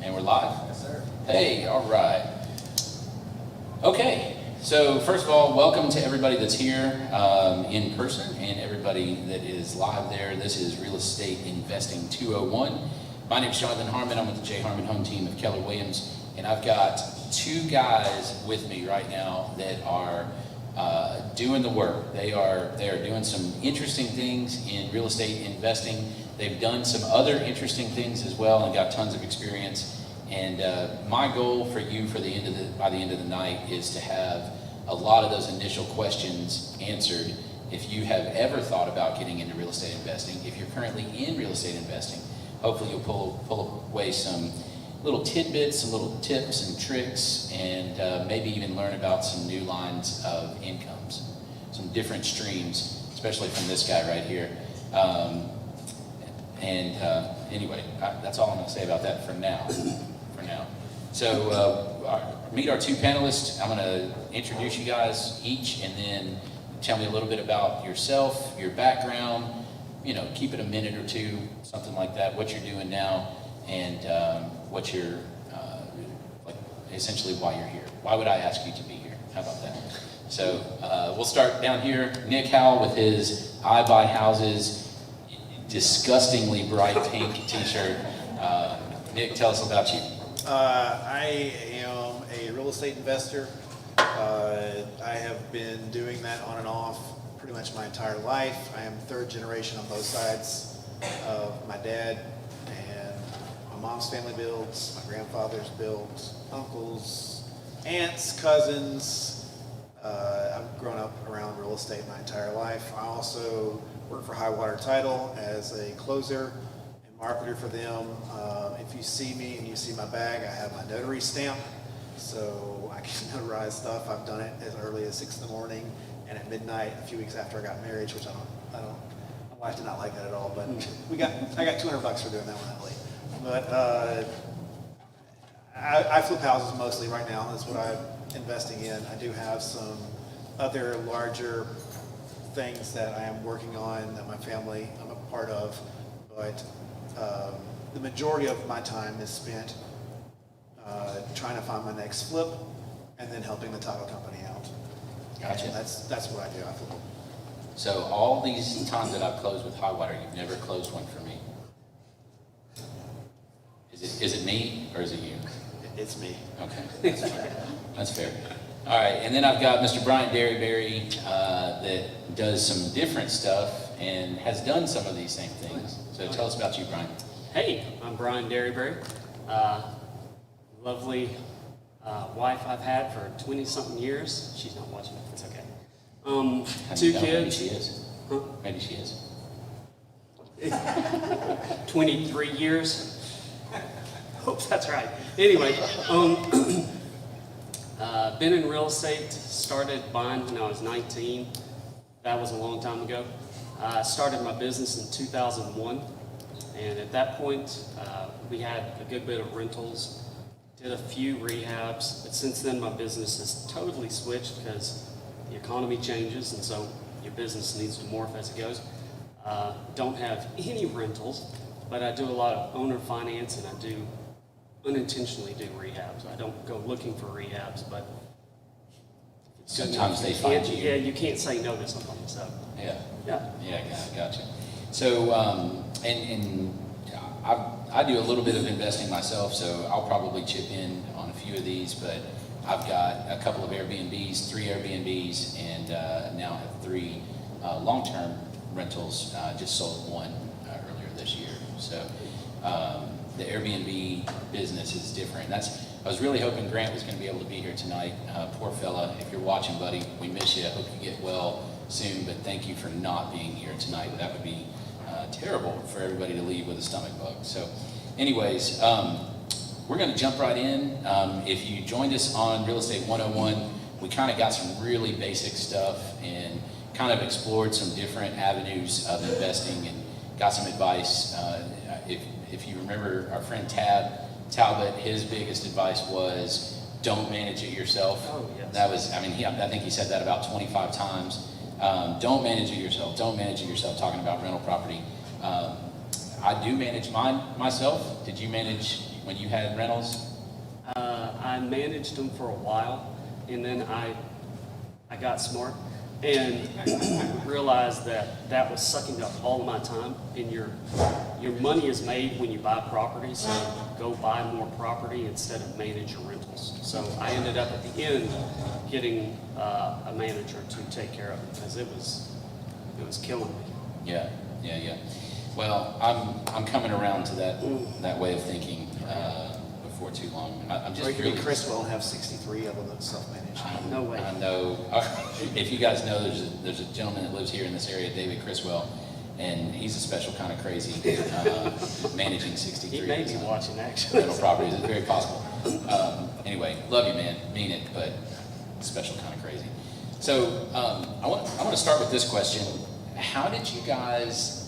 And we're live? Yes, sir. Hey, all right. Okay, so first of all, welcome to everybody that's here in person and everybody that is live there. This is Real Estate Investing 201. My name is Jonathan Harmon. I'm with the J. Harmon Home Team of Keller Williams, and I've got two guys with me right now that are doing the work. They are doing some interesting things in real estate investing. They've done some other interesting things as well and got tons of experience. And my goal for you by the end of the night is to have a lot of those initial questions answered. If you have ever thought about getting into real estate investing, if you're currently in real estate investing, hopefully you'll pull away some little tidbits, some little tips and tricks, and maybe even learn about some new lines of incomes, some different streams, especially from this guy right here. Anyway, that's all I'm going to say about that for now. So meet our two panelists. I'm going to introduce you guys each, and then tell me a little bit about yourself, your background. You know, keep it a minute or two, something like that. What you're doing now, and what you're essentially why you're here. Why would I ask you to be here? How about that? So we'll start down here. Nick Howell with his I Buy Houses, disgustingly bright pink T-shirt. Nick, tell us about you. I am a real estate investor. I have been doing that on and off pretty much my entire life. I am third generation on both sides of my dad, and my mom's family builds, my grandfather's builds, uncles, aunts, cousins. I've grown up around real estate my entire life. I also work for High Water Title as a closer and marketer for them. If you see me and you see my bag, I have my notary stamp, so I can notarize stuff. I've done it as early as 6 in the morning and at midnight a few weeks after I got married, which my wife did not like that at all, but I got $200 for doing that one that late. But I flip houses mostly right now. That's what I'm investing in. I do have some other larger things that I am working on that my family, I'm a part of, but the majority of my time is spent trying to find my next flip and then helping the title company out. Gotcha. And that's what I do. I flip. So all these times that I've closed with High Water, you've never closed one for me. Is it me or is it you? It's me. Okay, that's fair. All right, and then I've got Mr. Brian Derryberry that does some different stuff and has done some of these same things. So tell us about you, Brian. Hey, I'm Brian Derryberry. Lovely wife I've had for 20-something years. She's not watching it, it's okay. Two kids. Maybe she is. Huh? Maybe she is. 23 years. Hope that's right. Anyway, been in real estate, started buying when I was 19. That was a long time ago. I started my business in 2001, and at that point, we had a good bit of rentals, did a few rehabs, but since then my business has totally switched because the economy changes, and so your business needs to morph as it goes. Don't have any rentals, but I do a lot of owner finance, and I do unintentionally do rehabs. I don't go looking for rehabs, but Sometimes they find you. Yeah, you can't say no to something. So Yeah, gotcha. So I do a little bit of investing myself, so I'll probably chip in on a few of these, but I've got a couple of Airbnbs, 3 Airbnbs, and now have 3 long-term rentals. Just sold one earlier this year. So the Airbnb business is different. I was really hoping Grant was going to be able to be here tonight. Poor fella, if you're watching, buddy, we miss you. I hope you get well soon, but thank you for not being here tonight. That would be terrible for everybody to leave with a stomach bug. So anyways, we're going to jump right in. If you joined us on Real Estate 101, we kind of got some really basic stuff and kind of explored some different avenues of investing and got some advice. If you remember our friend Talbot, his biggest advice was don't manage it yourself. Oh, yes. That was, I think he said that about 25 times. Don't manage it yourself, talking about rental property. I do manage mine myself. Did you manage when you had rentals? I managed them for a while, and then I got smart and realized that was sucking up all of my time. And your money is made when you buy property, so go buy more property instead of manage your rentals. So I ended up at the end getting a manager to take care of it because it was killing me. Yeah. Well, I'm coming around to that way of thinking before too long. I'm just Or you could really. be Criswell and have 63 of them that's self-managed. No way. I know. If you guys know, there's a gentleman that lives here in this area, David Criswell, and he's a special kind of crazy, managing 63 He may be watching, actually. rental properties. It's very possible. Anyway, love you, man. Mean it, but special kind of crazy. So I want to start with this question. How did you guys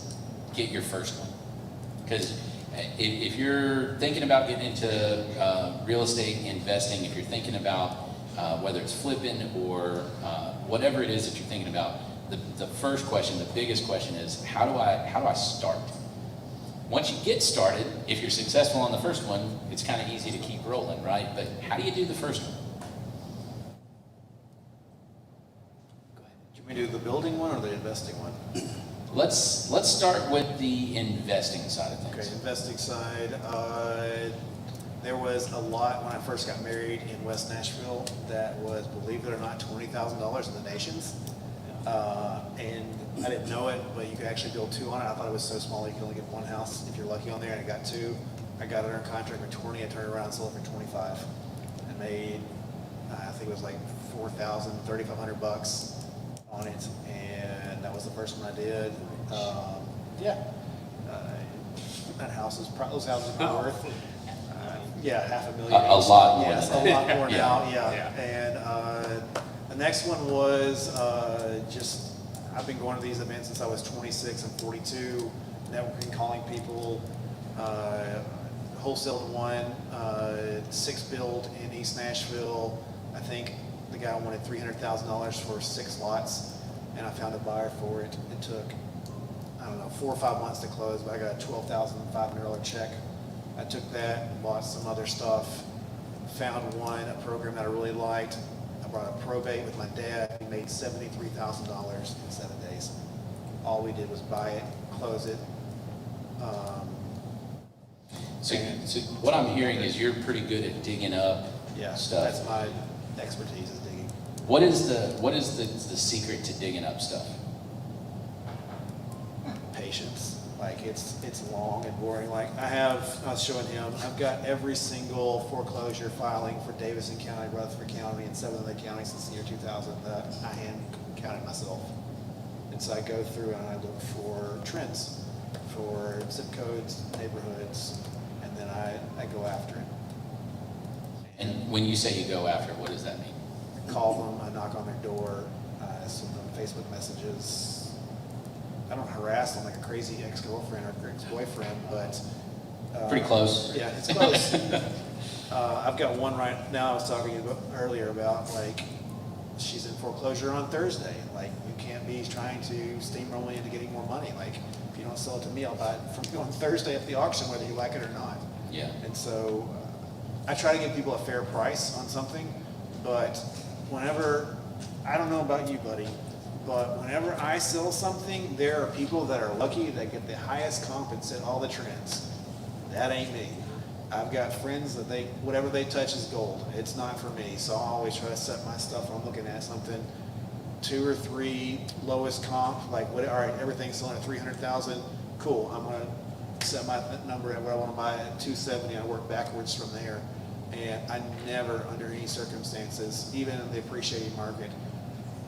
get your first one? Because if you're thinking about getting into real estate investing, if you're thinking about whether it's flipping or whatever it is that you're thinking about, the first question, the biggest question is, how do I start? Once you get started, if you're successful on the first one, it's kind of easy to keep rolling, right? But how do you do the first one? Go ahead. Do you want me to do the building one or the investing one? Let's start with the investing side of things. Okay, investing side. There was a lot when I first got married in West Nashville that was, believe it or not, $20,000 in the nations. And I didn't know it, but you could actually build two on it. I thought it was so small you could only get one house if you're lucky on there, and I got two. I got it under contract for 20. I turned around and sold it for 25, and made I think it was like $3,500 on it, and that was the first one I did. That house is those houses are worth $500,000. A lot more Yes, than a lot more Yeah. now. Yeah. And the next one was just I've been going to these events since I was 26 and 42, networking, calling people. Wholesaled one, 6 build in East Nashville. I think the guy wanted $300,000 for 6 lots, and I found a buyer for it. It took, 4 or 5 months to close, but I got a $12,500 check. I took that and bought some other stuff. Found a program that I really liked. I brought a probate with my dad. We made $73,000 in 7 days. All we did was buy it, close it. So what I'm hearing is you're pretty good at digging up stuff. That's my expertise, is digging. What is the secret to digging up stuff? Patience. Like it's long and boring. Like I was showing him, I've got every single foreclosure filing for Davidson County, Rutherford County, and 7 other counties since the year 2000 that I hand counted myself. And so I go through and I look for trends, for zip codes, neighborhoods, and then I go after it. And when you say you go after, what does that mean? I call them, I knock on their door, I send them Facebook messages. I don't harass them like a crazy ex-girlfriend or ex-boyfriend, but Pretty close. Yeah, it's close. I've got one right now. I was talking earlier about she's in foreclosure on Thursday. Like you can't be trying to steamroll me into getting more money. Like if you don't sell it to me, I'll buy it from you on Thursday at the auction, whether you like it or not. Yeah. And so I try to give people a fair price on something, but whenever, I don't know about you, buddy, but whenever I sell something, there are people that are lucky that get the highest comp and set all the trends. That ain't me. I've got friends that whatever they touch is gold. It's not for me. So I always try to set my stuff when I'm looking at something, 2 or 3 lowest comp, all right, everything's selling at 300,000. Cool. I'm going to set my number at what I want to buy at 270. I work backwards from there. And I never, under any circumstances, even in the appreciating market,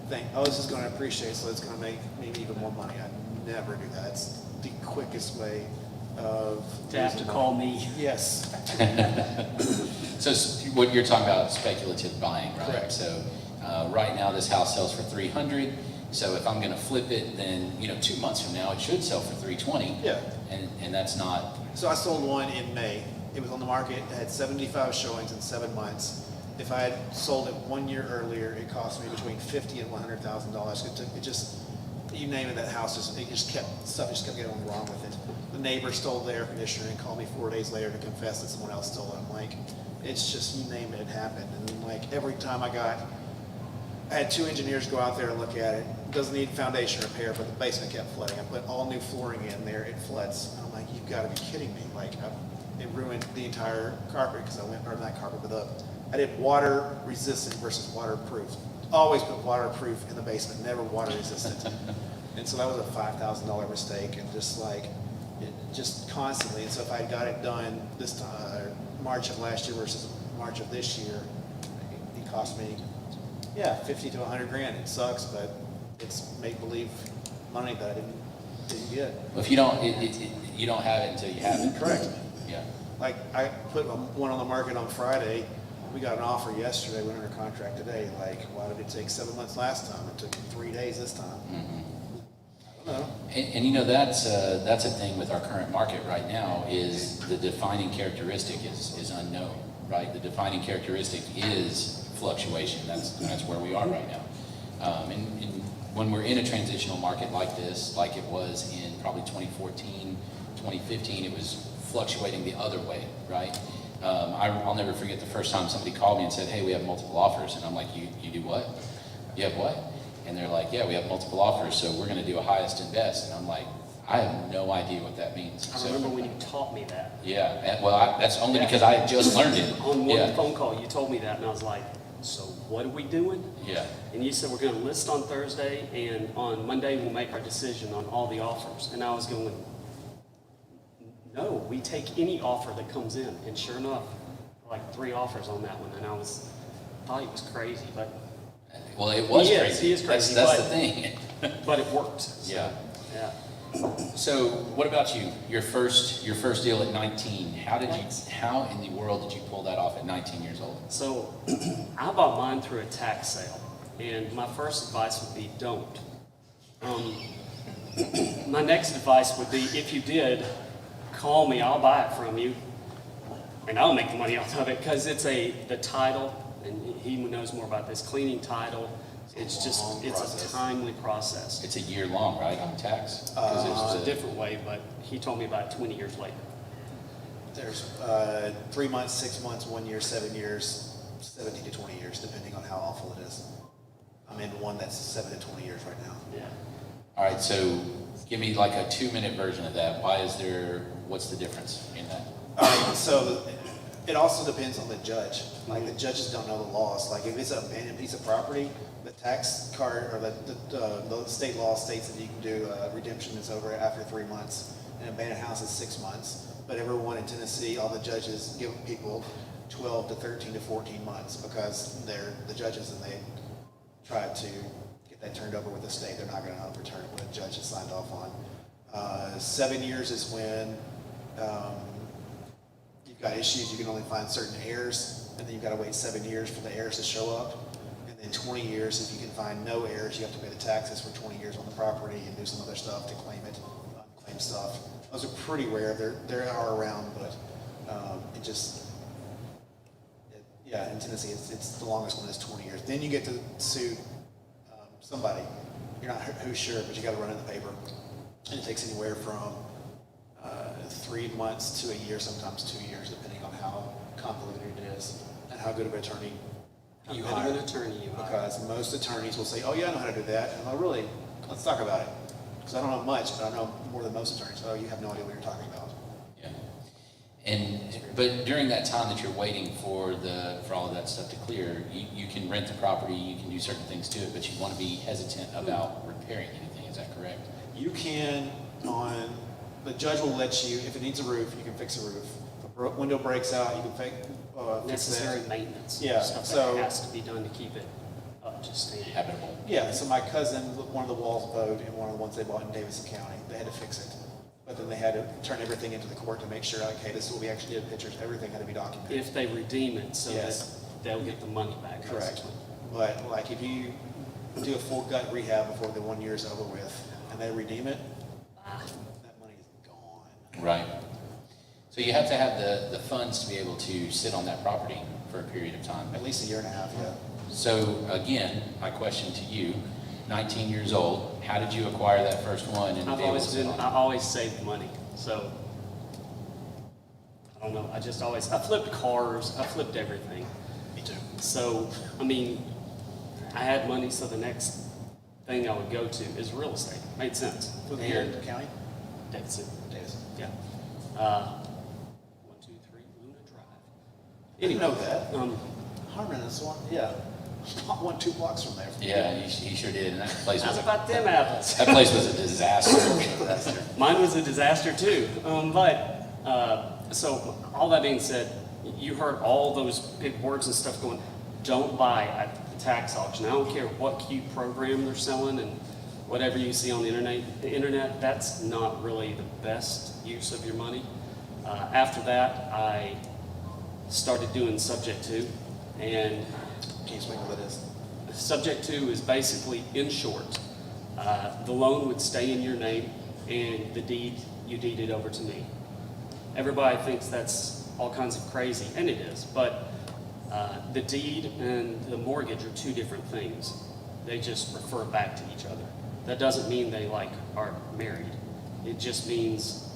think, this is going to appreciate, so it's going to make me even more money. I never do that. It's the quickest way of To have to call me. Yes. So what you're talking about, speculative buying, right? Correct. So right now this house sells for 300. So if I'm going to flip it, then 2 months from now it should sell for 320. Yeah. And that's not. So I sold one in May. It was on the market. It had 75 showings in 7 months. If I had sold it 1 year earlier, it cost me between $50,000 and $100,000. you name it, that house just kept getting wrong with it. The neighbor stole the air conditioner and called me 4 days later to confess that someone else stole it. I'm like, it's just, you name it, it happened. And then, like, every time I had 2 engineers go out there and look at it. It doesn't need foundation repair, but the basement kept flooding. I put all new flooring in there, it floods. I'm like, you've got to be kidding me. Like, it ruined the entire carpet because I did water resistant versus waterproof. Always put waterproof in the basement, never water resistant. And so that was a $5,000 mistake, and just constantly. And so if I had got it done this time, March of last year versus March of this year, it cost me, 50 to 100 grand. It sucks, but it's make believe money that I didn't get. Well, if you don't, you don't have it until you have it. Correct. Yeah. Like, I put one on the market on Friday. We got an offer yesterday, went under contract today. Like, why did it take 7 months last time? It took 3 days this time. I don't know. And you know, that's a thing with our current market right now, is the defining characteristic is unknown, right? The defining characteristic is fluctuation. That's where we are right now. And when we're in a transitional market like this, like it was in probably 2014, 2015, it was fluctuating the other way, right? I'll never forget the first time somebody called me and said, hey, we have multiple offers. And I'm like, you do what? You have what? And they're like, yeah, we have multiple offers, so we're going to do a highest and best. And I'm like, I have no idea what that means. I remember when you taught me that. Yeah, that's only because I had just learned it. On one phone call, you told me that, and I was like, so what are we doing? Yeah. And you said, we're going to list on Thursday, and on Monday, we'll make our decision on all the offers. And I was going, no, we take any offer that comes in. And sure enough, like 3 offers on that one. And I thought he was crazy, but. Well, it was crazy. He is crazy. That's the thing. But it worked. So, Yeah. Yeah. So what about you? Your first deal at 19. How in the world did you pull that off at 19 years old? So I bought mine through a tax sale. And my first advice would be don't. My next advice would be, if you did, call me, I'll buy it from you, and I'll make the money off of it, because it's the title, and he knows more about this, cleaning title, it's a timely process. It's a year long, right, on tax? It's a different way, but he told me about it 20 years later. There's 3 months, 6 months, 1 year, 7 years, 17 to 20 years, depending on how awful it is. I'm in one that's 7 to 20 years right now. Yeah. All right, so give me like a 2-minute version of that. What's the difference in that? All right, so it also depends on the judge. Like, the judges don't know the laws. Like, if it's an abandoned piece of property, the tax card or the state law states that you can do redemption that's over after 3 months. An abandoned house is 6 months. But everyone in Tennessee, all the judges give people 12 to 13 to 14 months because they're the judges, and they try to get that turned over with the state. They're not going to overturn it when a judge has signed off on. 7 years is when you've got issues. You can only find certain heirs, and then you've got to wait 7 years for the heirs to show up. And then 20 years, if you can find no heirs, you have to pay the taxes for 20 years on the property and do some other stuff to claim it, unclaimed stuff. Those are pretty rare. They are around, but in Tennessee, it's the longest one is 20 years. Then you get to sue somebody. You're not who's sure, but you got to run in the paper. And it takes anywhere from 3 months to a year, sometimes 2 years, depending on how convoluted it is and how good of an attorney you hire. Because most attorneys will say, oh yeah, I know how to do that. And I'm like, really? Let's talk about it. Because I don't know much, but I know more than most attorneys. Oh, you have no idea what you're talking about. Yeah. But during that time that you're waiting for all of that stuff to clear, you can rent the property, you can do certain things to it, but you want to be hesitant about repairing anything. Is that correct? You can, the judge will let you, if it needs a roof, you can fix a roof. If a window breaks out, you can fix Necessary that. maintenance. Yeah, Stuff so- that has to be done to keep it up to standard. Habitable. Yeah, so my cousin, one of the walls bowed in one of the ones they bought in Davidson County. They had to fix it. But then they had to turn everything into the court to make sure, okay, this is what we actually did, pictures, everything had to be documented. If they redeem it, so Yes. that they'll get the money back. Correct. basically. But like if you do a full gut rehab before the 1 year is over with and they redeem it, that money is gone. Right. So you have to have the funds to be able to sit on that property for a period of time. At least a year and a half, yeah. So again, my question to you, 19 years old. How did you acquire that first one? And I be able to sell it? always saved money. So, I don't know, I flipped cars, I flipped everything. Me too. So, I mean, I had money, so the next thing I would go to is real estate. Made sense. Moved here, And county? Davidson. Davis. Yeah. 123 Luna Drive. I didn't know that. Um, Harmon is one, yeah, 2 blocks from there. Yeah, he sure did. And that place how's was about them apples? that place was a disaster. Mine was a disaster too. So all that being said, you heard all those big words and stuff going, don't buy at the tax auction. I don't care what cute program they're selling and whatever you see on the internet, that's not really the best use of your money. After that, I started doing subject to, and Can you explain what that is? subject to is basically, in short, the loan would stay in your name and the deed, you deed it over to me. Everybody thinks that's all kinds of crazy, and it is, but the deed and the mortgage are two different things. They just refer back to each other. That doesn't mean they are married. It just means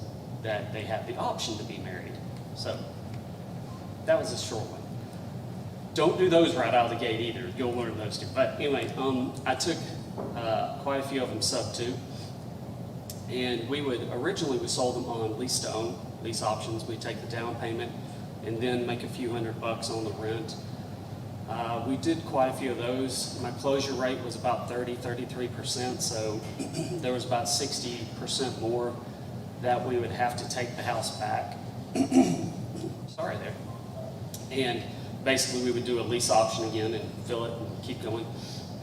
that they have the option to be married. So that was a short one. Don't do those right out of the gate either. You'll learn those too. But anyway, I took quite a few of them sub to, and originally we sold them on lease to own, lease options. We take the down payment and then make a few $100 on the rent. We did quite a few of those. My closure rate was about 33%, so there was about 60% more that we would have to take the house back. Sorry there. And basically we would do a lease option again and fill it and keep going.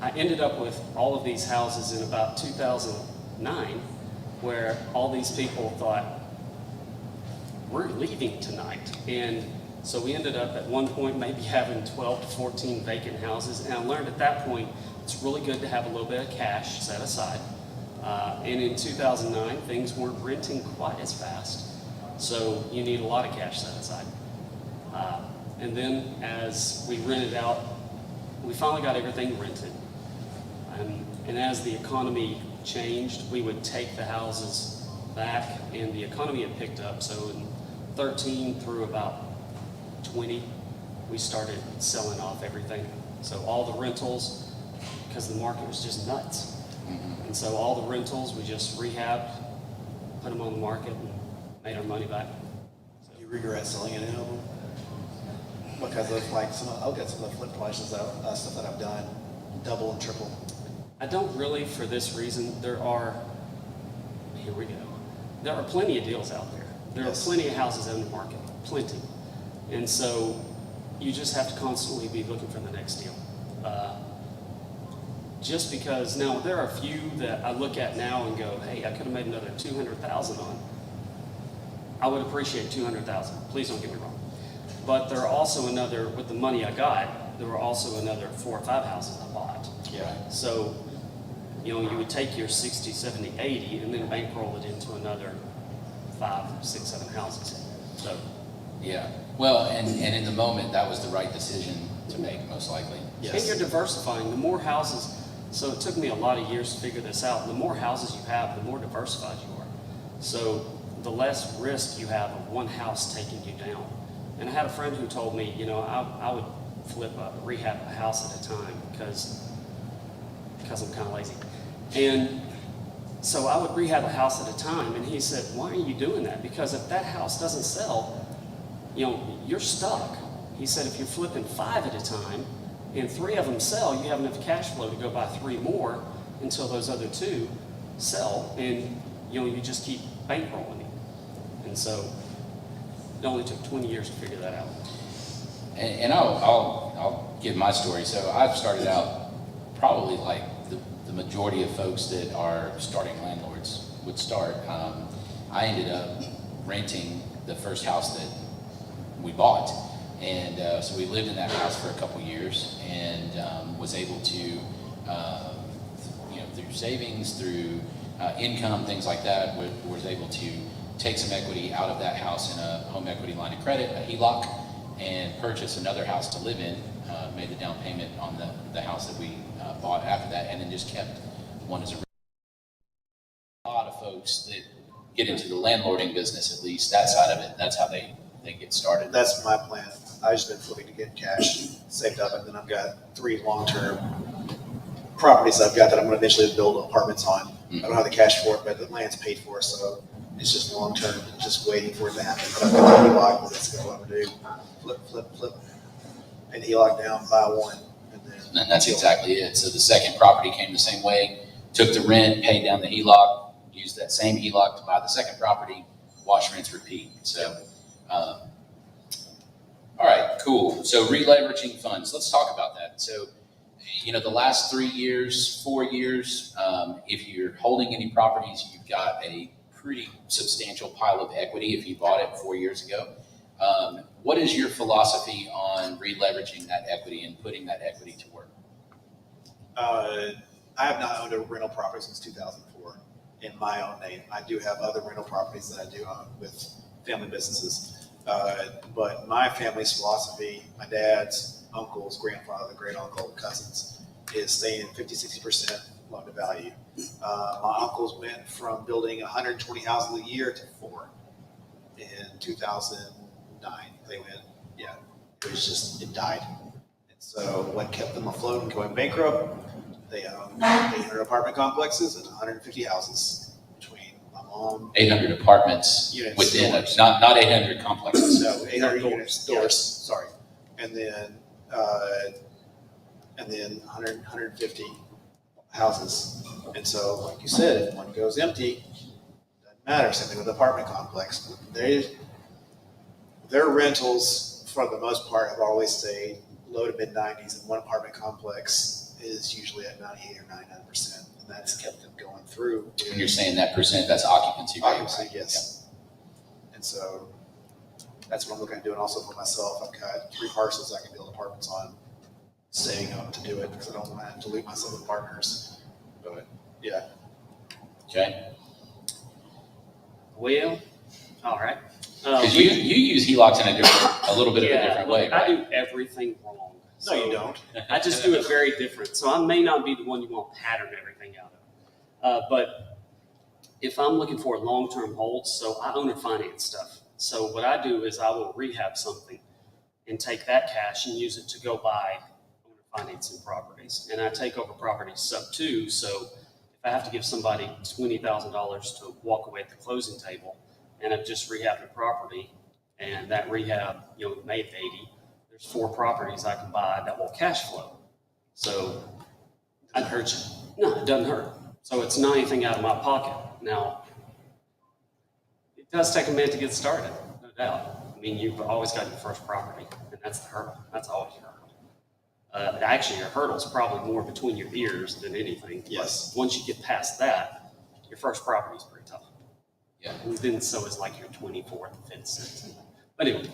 I ended up with all of these houses in about 2009, where all these people thought, we're leaving tonight. And so we ended up at one point maybe having 12 to 14 vacant houses. And I learned at that point, it's really good to have a little bit of cash set aside. And in 2009, things weren't renting quite as fast. So you need a lot of cash set aside. And then as we rented out, we finally got everything rented. And as the economy changed, we would take the houses back, and the economy had picked up. So in 13 through about 20, we started selling off everything. So all the rentals, because the market was just nuts. And so all the rentals, we just rehabbed, put them on the market, and made our money back. Do you regret selling any of them? Because of I'll get some of the flip prices, stuff that I've done, double and triple. I don't really, for this reason. Here we go. There are plenty of deals out there. There Yes. are plenty of houses in the market, plenty. And so you just have to constantly be looking for the next deal. Just because, now there are a few that I look at now and go, hey, I could have made another 200,000 on. I would appreciate 200,000, please don't get me wrong. But there are also with the money I got, there were also another 4 or 5 houses I bought. Yeah. So, you would take your 60, 70, 80 and then bankroll it into another 5, 6, 7 houses. So, Yeah. Well, and in the moment, that was the right decision to make, most likely. Yes. and you're diversifying. The more houses, so it took me a lot of years to figure this out. The more houses you have, the more diversified you are. So the less risk you have of one house taking you down. And I had a friend who told me, I would rehab a house at a time because I'm kind of lazy. And so I would rehab a house at a time, and he said, why are you doing that? Because if that house doesn't sell, you're stuck. He said, if you're flipping 5 at a time, and 3 of them sell, you have enough cash flow to go buy 3 more until those other 2 sell, and you just keep bankrolling it. And so it only took 20 years to figure that out. And I'll give my story. So I've started out probably like the majority of folks that are starting landlords would start. I ended up renting the first house that we bought. And so we lived in that house for a couple years and was able to, through savings, through income, things like that, was able to take some equity out of that house in a home equity line of credit, a HELOC, and purchase another house to live in, made the down payment on the house that we bought after that, and then just kept one is a lot of folks that get into the landlording business, at least that side of it. That's how they get started. That's my plan. I've just been flipping to get cash saved up, and then I've got 3 long-term properties I've got that I'm going to eventually build apartments on. I don't have the cash for it, but the land's paid for, so it's just long-term, just waiting for it to happen. But I've got the HELOC, that's what I'm going to do. Flip, and HELOC down, buy one, and then. And that's exactly it. So the second property came the same way, took the rent, paid down the HELOC, used that same HELOC to buy the second property, wash, rinse, repeat. So, all right, cool. So re-leveraging funds, let's talk about that. So, the last 3 years, 4 years, if you're holding any properties, you've got a pretty substantial pile of equity if you bought it 4 years ago. What is your philosophy on re-leveraging that equity and putting that equity to work? I have not owned a rental property since 2004 in my own name. I do have other rental properties that I do own with family businesses. But my family's philosophy, my dad's, uncles, grandfather, great uncle, cousins, is staying 50-60% loan to value. My uncles went from building 120 houses a year to 4 in 2009. They went, it died. And so what kept them afloat and going bankrupt? They own 800 apartment complexes and 150 houses between my mom. 800 apartments Units, within stores. Not 800 complexes. No, 800 units, Doors. doors, sorry. And then 150 houses. And so, like you said, if one goes empty, doesn't matter. Same thing with the apartment complex. Their rentals, for the most part, have always stayed low to mid 90s, and one apartment complex is usually at 98 or 99%. And that's kept them going through. When you're saying that percent, that's occupancy rate. Occupancy, right? yes. And so that's what I'm looking at doing also for myself. I've got 3 parcels I can build apartments on, saving up to do it because I don't want to dilute myself with partners. But yeah. Okay. Well, all right. Because you use HELOCs in a little bit of a different way, I right? do everything wrong. No, you don't. I just do it very different. So I may not be the one you want to pattern everything out of. But if I'm looking for long-term holds, so I owner finance stuff. So what I do is I will rehab something and take that cash and use it to go buy owner financing properties. And I take over properties sub 2. So if I have to give somebody $20,000 to walk away at the closing table, and I've just rehabbed a property, and that rehab, made 80. There's 4 properties I can buy that will cash flow. So It doesn't hurt you. no, it doesn't hurt. So it's not anything out of my pocket. Now, it does take a minute to get started, no doubt. I mean, you've always got your first property, and that's the hurdle. That's always your hurdle. Actually, your hurdle is probably more between your ears than anything. Yes. But once you get past that, your first property is pretty tough. Yeah. And then so is like your 24th, 5th, 6th. But anyway.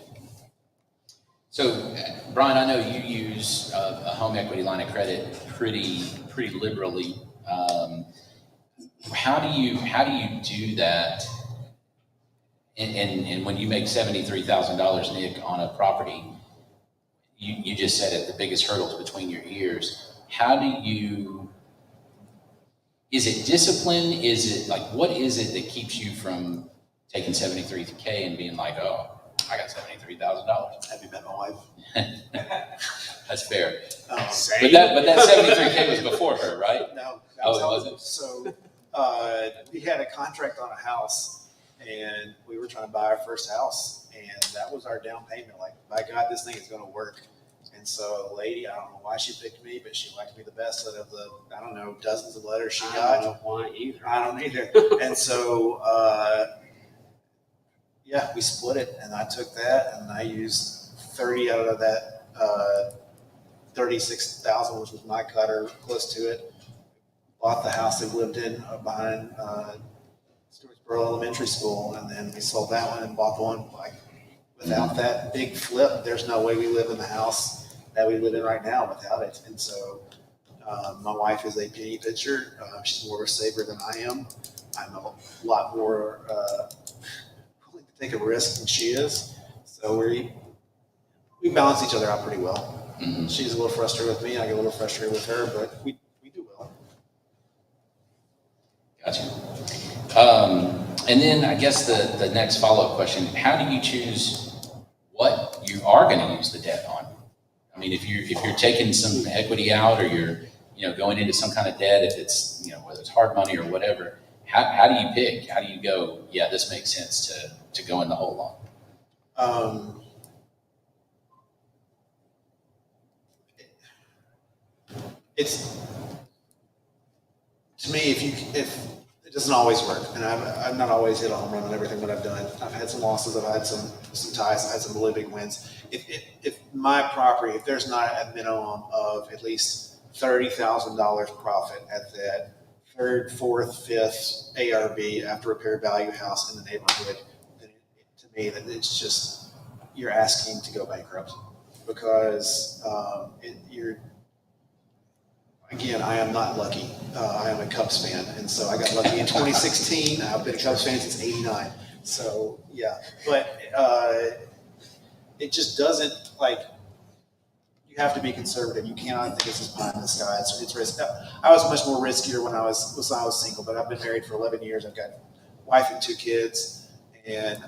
So, Brian, I know you use a home equity line of credit pretty liberally. How do you do that? And when you make $73,000, Nick, on a property, you just said it, the biggest hurdles between your ears. How do you? Is it discipline? Is it like, what is it that keeps you from taking $73K and being like, oh, I got $73,000? Have you met my wife? That's fair. Same. But that $73K was before her, right? No. Oh, it wasn't? So we had a contract on a house, and we were trying to buy our first house, and that was our down payment. Like, by God, this thing is going to work. And so the lady, I don't know why she picked me, but she liked me the best out of the, I don't know, dozens of letters she I got. don't know why either. I don't either. And so, we split it, and I took that, and I used 30 out of that 36,000, which was my cutter, close to it. Bought the house they lived in behind Stewartsboro Elementary School, and then we sold that one and bought the one. Like, without that big flip, there's no way we live in the house that we live in right now without it. And so my wife is a penny pitcher. She's more of a saver than I am. I'm a lot more willing to take a risk than she is. So we balance each other out pretty well. Mm-hmm. She's a little frustrated with me. I get a little frustrated with her, but we do well. And then I guess the next follow-up question, how do you choose what you are going to use the debt on? I mean, if you're taking some equity out or you're, going into some kind of debt, if it's, whether it's hard money or whatever, how do you pick? How do you go, yeah, this makes sense to go in the whole loan? It's, to me, if it doesn't always work, and I've not always hit a home run on everything that I've done. I've had some losses, I've had some ties, I've had some really big wins. If my property, if there's not a minimum of at least $30,000 profit at that third, fourth, fifth ARV after repair value house in the neighborhood, then to me, that it's just, you're asking to go bankrupt because again, I am not lucky. I am a Cubs fan, and so I got lucky in 2016. I've been a Cubs fan since '89. So yeah, but it just doesn't, like, you have to be conservative. You cannot think this is pie in the sky. It's risk. I was much more riskier when I was single, but I've been married for 11 years. I've got a wife and 2 kids, and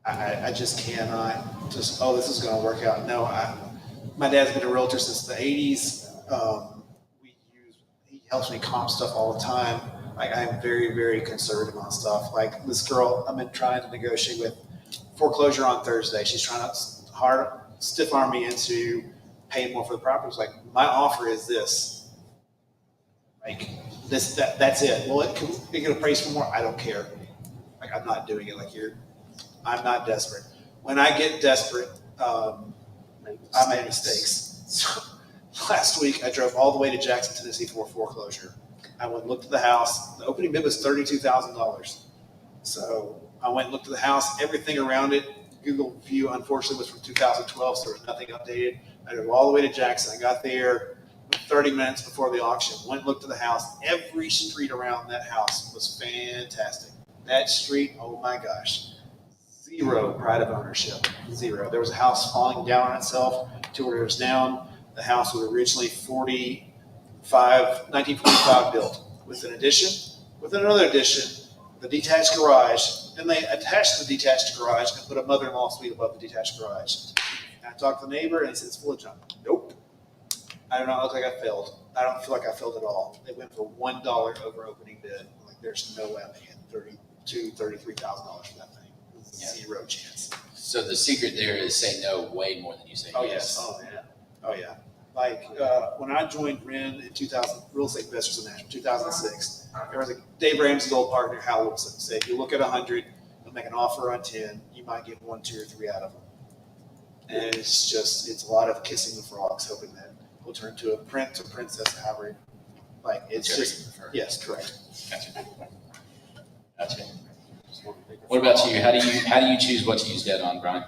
I just cannot just, oh, this is going to work out. No, my dad's been a realtor since the 80s. He helps me comp stuff all the time. Like, I'm very, very conservative on stuff. Like, this girl, I've been trying to negotiate with foreclosure on Thursday. She's trying to stiff arm me into paying more for the property. It's like, my offer is this. Like, that's it. Well, it can appraise for more. I don't care. Like, I'm not doing it. I'm not desperate. When I get desperate, I made mistakes. So, last week, I drove all the way to Jackson, Tennessee for foreclosure. I went and looked at the house. The opening bid was $32,000. So I went and looked at the house. Everything around it, Google View, unfortunately, was from 2012, so there was nothing updated. I drove all the way to Jackson. I got there 30 minutes before the auction. Went and looked at the house. Every street around that house was fantastic. That street, oh my gosh. Zero pride of ownership. Zero. There was a house falling down on itself 2 orders down. The house was originally 1945 built, with an addition, with another addition, the detached garage. Then they attached the detached garage and put a mother-in-law suite above the detached garage. And I talked to the neighbor, and he said, it's full of junk. Nope. I do not look like I failed. I don't feel like I failed at all. They went for $1 over opening bid. Like, there's no way I'm paying $33,000 for that thing. Zero chance. So the secret there is say no way more than you say yes. Oh, yeah. Oh, yeah. Like, when I joined REN in 2000, Real Estate Investors in Nashville, 2006, there was Dave Ramsey's old partner, Howell, said, if you look at 100 and make an offer on 10, you might get 1, 2, or 3 out of them. And it's a lot of kissing the frogs, hoping that will turn to a prince or princess, however. Like, it's just, yes, correct. Gotcha. What about you? How do you choose what to use debt on, Brian?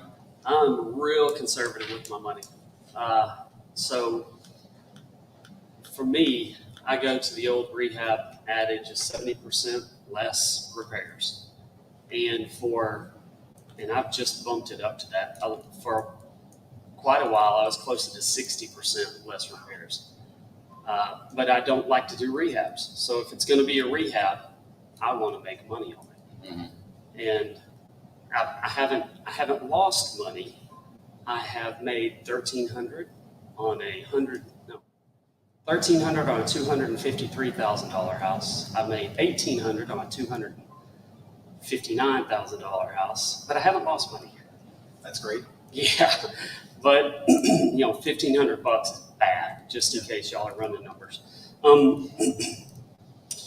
I'm real conservative with my money. So for me, I go to the old rehab adage of 70% less repairs. And I've just bumped it up to that. For quite a while, I was closer to 60% less repairs. But I don't like to do rehabs. So if it's going to be a rehab, I want to make money on it. Mm-hmm. And I haven't lost money. I have made $1,300 on a $253,000 house. I made $1,800 on a $259,000 house, but I haven't lost money. That's great. Yeah, but $1,500 is bad, just in case y'all are running numbers.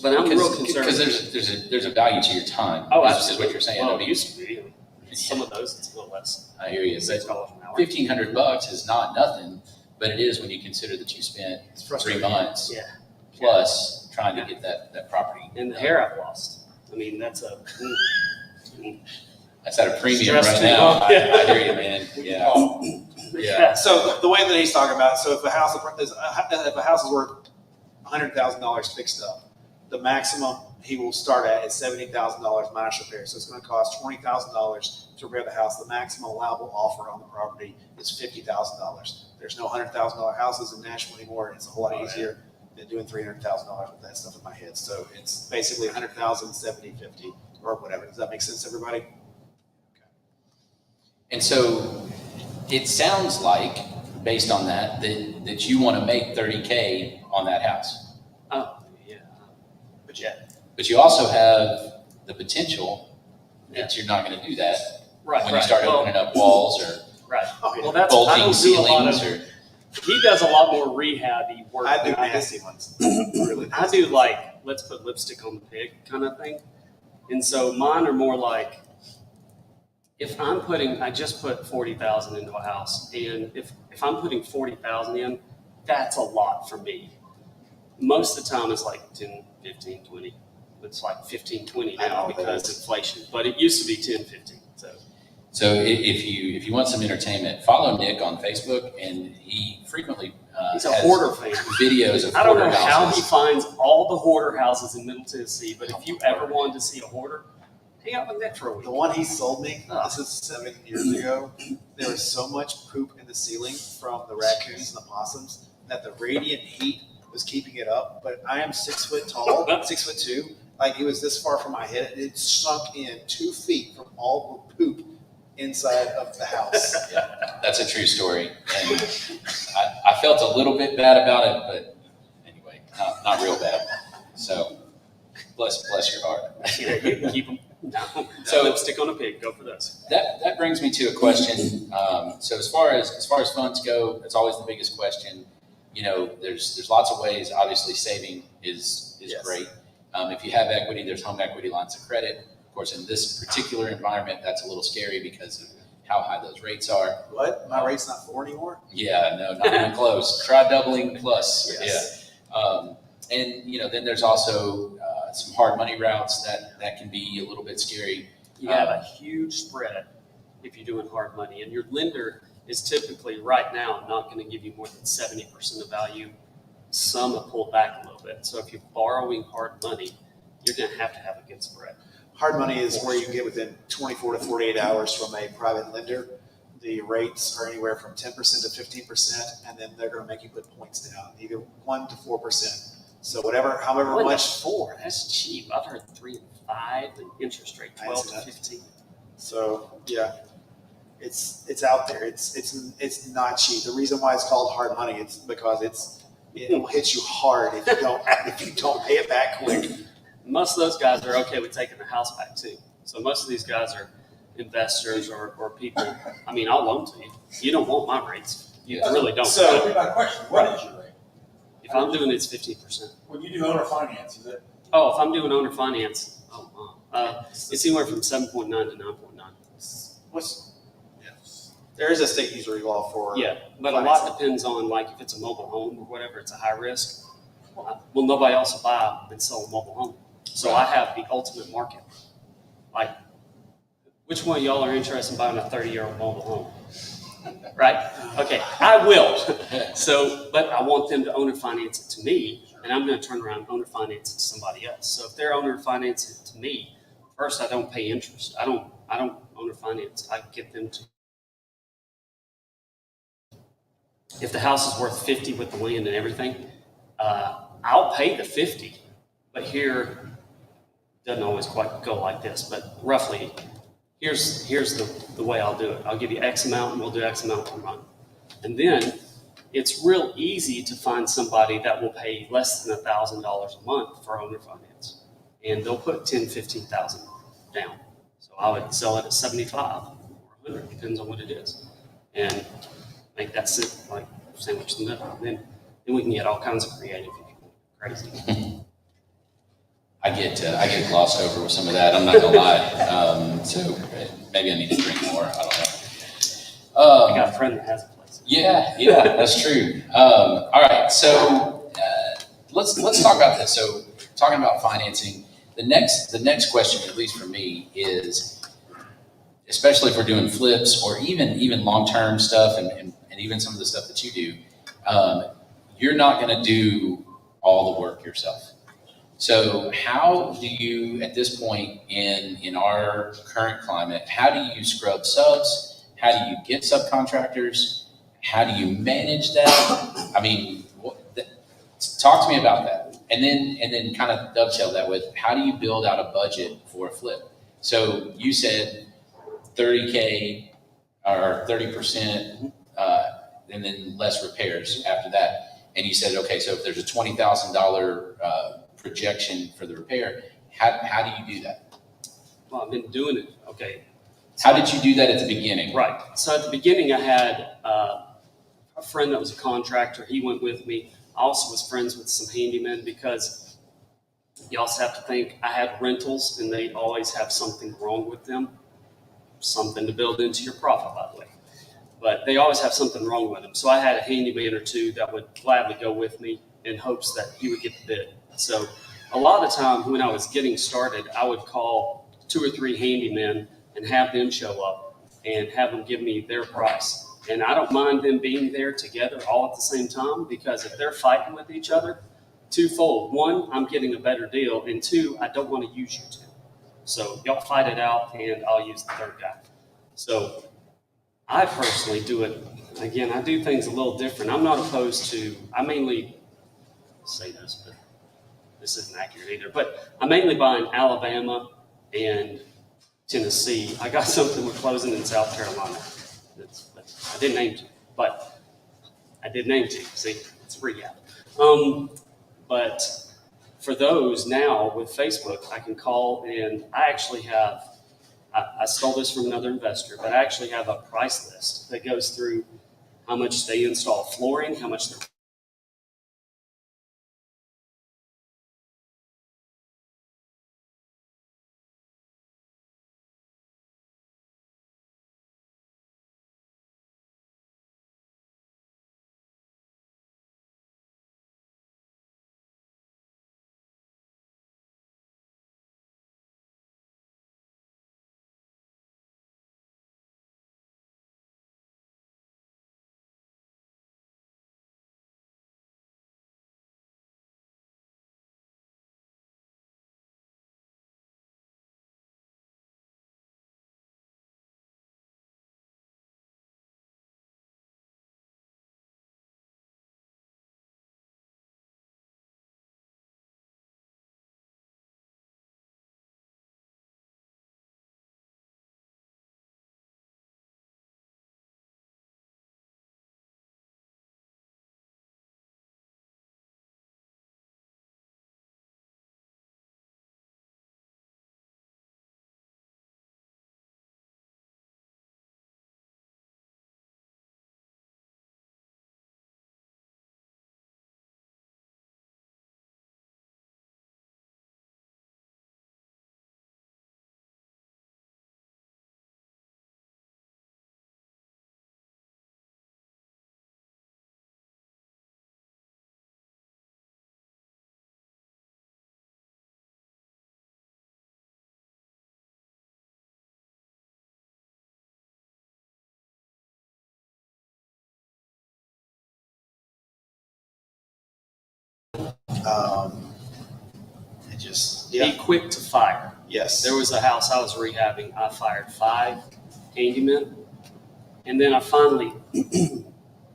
But I'm real conservative. Because there's a value to your time. Oh, absolutely. Is what you're saying. Well, it used to be. Some of those, it's a little less. I hear you. $6 an hour. $1,500 is not nothing, but it is when you consider that you spent 3 months plus trying to get that property. And the hair I've lost. I mean, that's at a premium right now. I hear you, man. Yeah. So the way that he's talking about, so if a house is worth $100,000 fixed up, the maximum he will start at is $70,000 minus repairs. So it's going to cost $20,000 to repair the house. The maximum allowable offer on the property is $50,000. There's no $100,000 houses in Nashville anymore. It's a whole lot easier. than doing $300,000 with that stuff in my head. So it's basically 100,000, 70, 50, or whatever. Does that make sense, everybody? Okay. And so it sounds like, based on that, that you want to make 30K on that house. Oh, yeah. But you also have the potential that you're not going to do that when you start opening up walls or Right. Well, I bolting don't do a lot ceilings of, he does a lot more rehab-y work. I do than nasty ones. Really I nasty. do like, let's put lipstick on the pig kind of thing. And so mine are more like, if I'm putting, I just put 40,000 into a house, and if I'm putting 40,000 in, that's a lot for me. Most of the time it's like 10, 15, 20. It's like 15, 20 now because inflation, but it used to be 10, 15. So if you want some entertainment, follow Nick on Facebook, and he frequently He's a has hoarder fan. videos of I don't know hoarder how he houses. finds all the hoarder houses in Middle Tennessee, but if you ever wanted to see a hoarder, hang out with Nick for a week. The one he sold me, this is 7 years ago, there was so much poop in the ceiling from the raccoons and the possums that the radiant heat was keeping it up. But I am 6 foot tall, 6'2". Like it was this far from my head. It sunk in 2 feet from all the poop inside of the house. Yeah, that's a true story. And I felt a little bit bad about it, but anyway, not real bad. So bless your heart. You can keep them. No. So lipstick on a pig. Go for this. That brings me to a question. So as far as funds go, it's always the biggest question. You know, there's lots of ways. Obviously, saving is great. If you have equity, there's home equity lines of credit. Of course, in this particular environment, that's a little scary because of how high those rates are. What? My rate's not 4 anymore? Yeah, no, not even close. Try doubling plus. Yes. Yeah. And you know, then there's also some hard money routes that can be a little bit scary. You have a huge spread if you're doing hard money, and your lender is typically right now not going to give you more than 70% of value. Some have pulled back a little bit. So if you're borrowing hard money, you're going to have a good spread. Hard money is where you get within 24 to 48 hours from a private lender. The rates are anywhere from 10% to 15%, and then they're going to make you put points down, either 1 to 4%. So however 1 much. to 4, that's cheap. I've heard 3 and 5, and interest rate 12 to 15. So yeah, it's out there. It's not cheap. The reason why it's called hard money, it's because it will hit you hard if you don't pay it back quick. Most of those guys are okay with taking the house back too. So most of these guys are investors or people. I mean, I'll loan to you. You don't want my rates. You really don't. So That'd be my question. What is your rate? If I'm doing it, it's 15%. When you do owner finance, is it? Oh, if I'm doing owner finance, it's anywhere from 7.9 to 9.9. There is a state usury law for Yeah, but a lot depends on, like, if it's a mobile home or whatever, it's a high risk. Well, nobody else will buy and sell a mobile home. So I have the ultimate market. Like, which one of y'all are interested in buying a 30-year-old mobile home? Right? Okay, I will. So, but I want them to owner finance it to me, and I'm going to turn around and owner finance it to somebody else. So if they're owner finance it to me, first I don't pay interest. I don't owner finance. I get them to. If the house is worth 50 with the land and everything, I'll pay the 50. But here, doesn't always quite go like this, but roughly, here's the way I'll do it. I'll give you X amount, and we'll do X amount per month. And then it's real easy to find somebody that will pay less than $1,000 a month for owner finance, and they'll put 10, 15,000 down. So I would sell it at 75 or 100, depends on what it is, and make that sit like sandwich in the middle. Then we can get all kinds of creative if you want. Crazy. I get glossed over with some of that. I'm not gonna lie. So maybe I need to drink more. I don't know. I got a friend that has a place. Yeah, that's true. All right, so let's talk about this. So talking about financing, the next question, at least for me, is especially if we're doing flips or even long-term stuff and even some of the stuff that you do, you're not going to do all the work yourself. So how do you, at this point in our current climate, how do you scrub subs? How do you get subcontractors? How do you manage that? I mean, Talk to me about that. And then kind of dovetail that with, how do you build out a budget for a flip? So you said 30K or 30%, and then less repairs after that. And you said, okay, so if there's a $20,000 projection for the repair, how do you do that? Well, I've been doing it. Okay. How did you do that at the beginning? Right. So at the beginning, I had a friend that was a contractor. He went with me. I also was friends with some handymen, because you also have to think, I had rentals and they always have something wrong with them. Something to build into your profit, by the way. But they always have something wrong with them. So I had a handyman or two that would gladly go with me in hopes that he would get the bid. So a lot of the time when I was getting started, I would call 2 or 3 handymen and have them show up and have them give me their price. And I don't mind them being there together all at the same time, because if they're fighting with each other, twofold. One, I'm getting a better deal, and 2, I don't want to use you two. So y'all fight it out, and I'll use the third guy. So I personally do it, again, I do things a little different. I'm not opposed to, I mainly say this, but this isn't accurate either, but I mainly buy in Alabama and Tennessee. I got something we're closing in South Carolina. I didn't name you, but I did name you. See, it's a recap. But for those now with Facebook, I can call, and I actually have, I stole this from another investor, but I actually have a price list that goes through how much they install flooring, how much they're It just, be quick to fire. Yes. There was a house I was rehabbing. I fired 5 handymen, and then I finally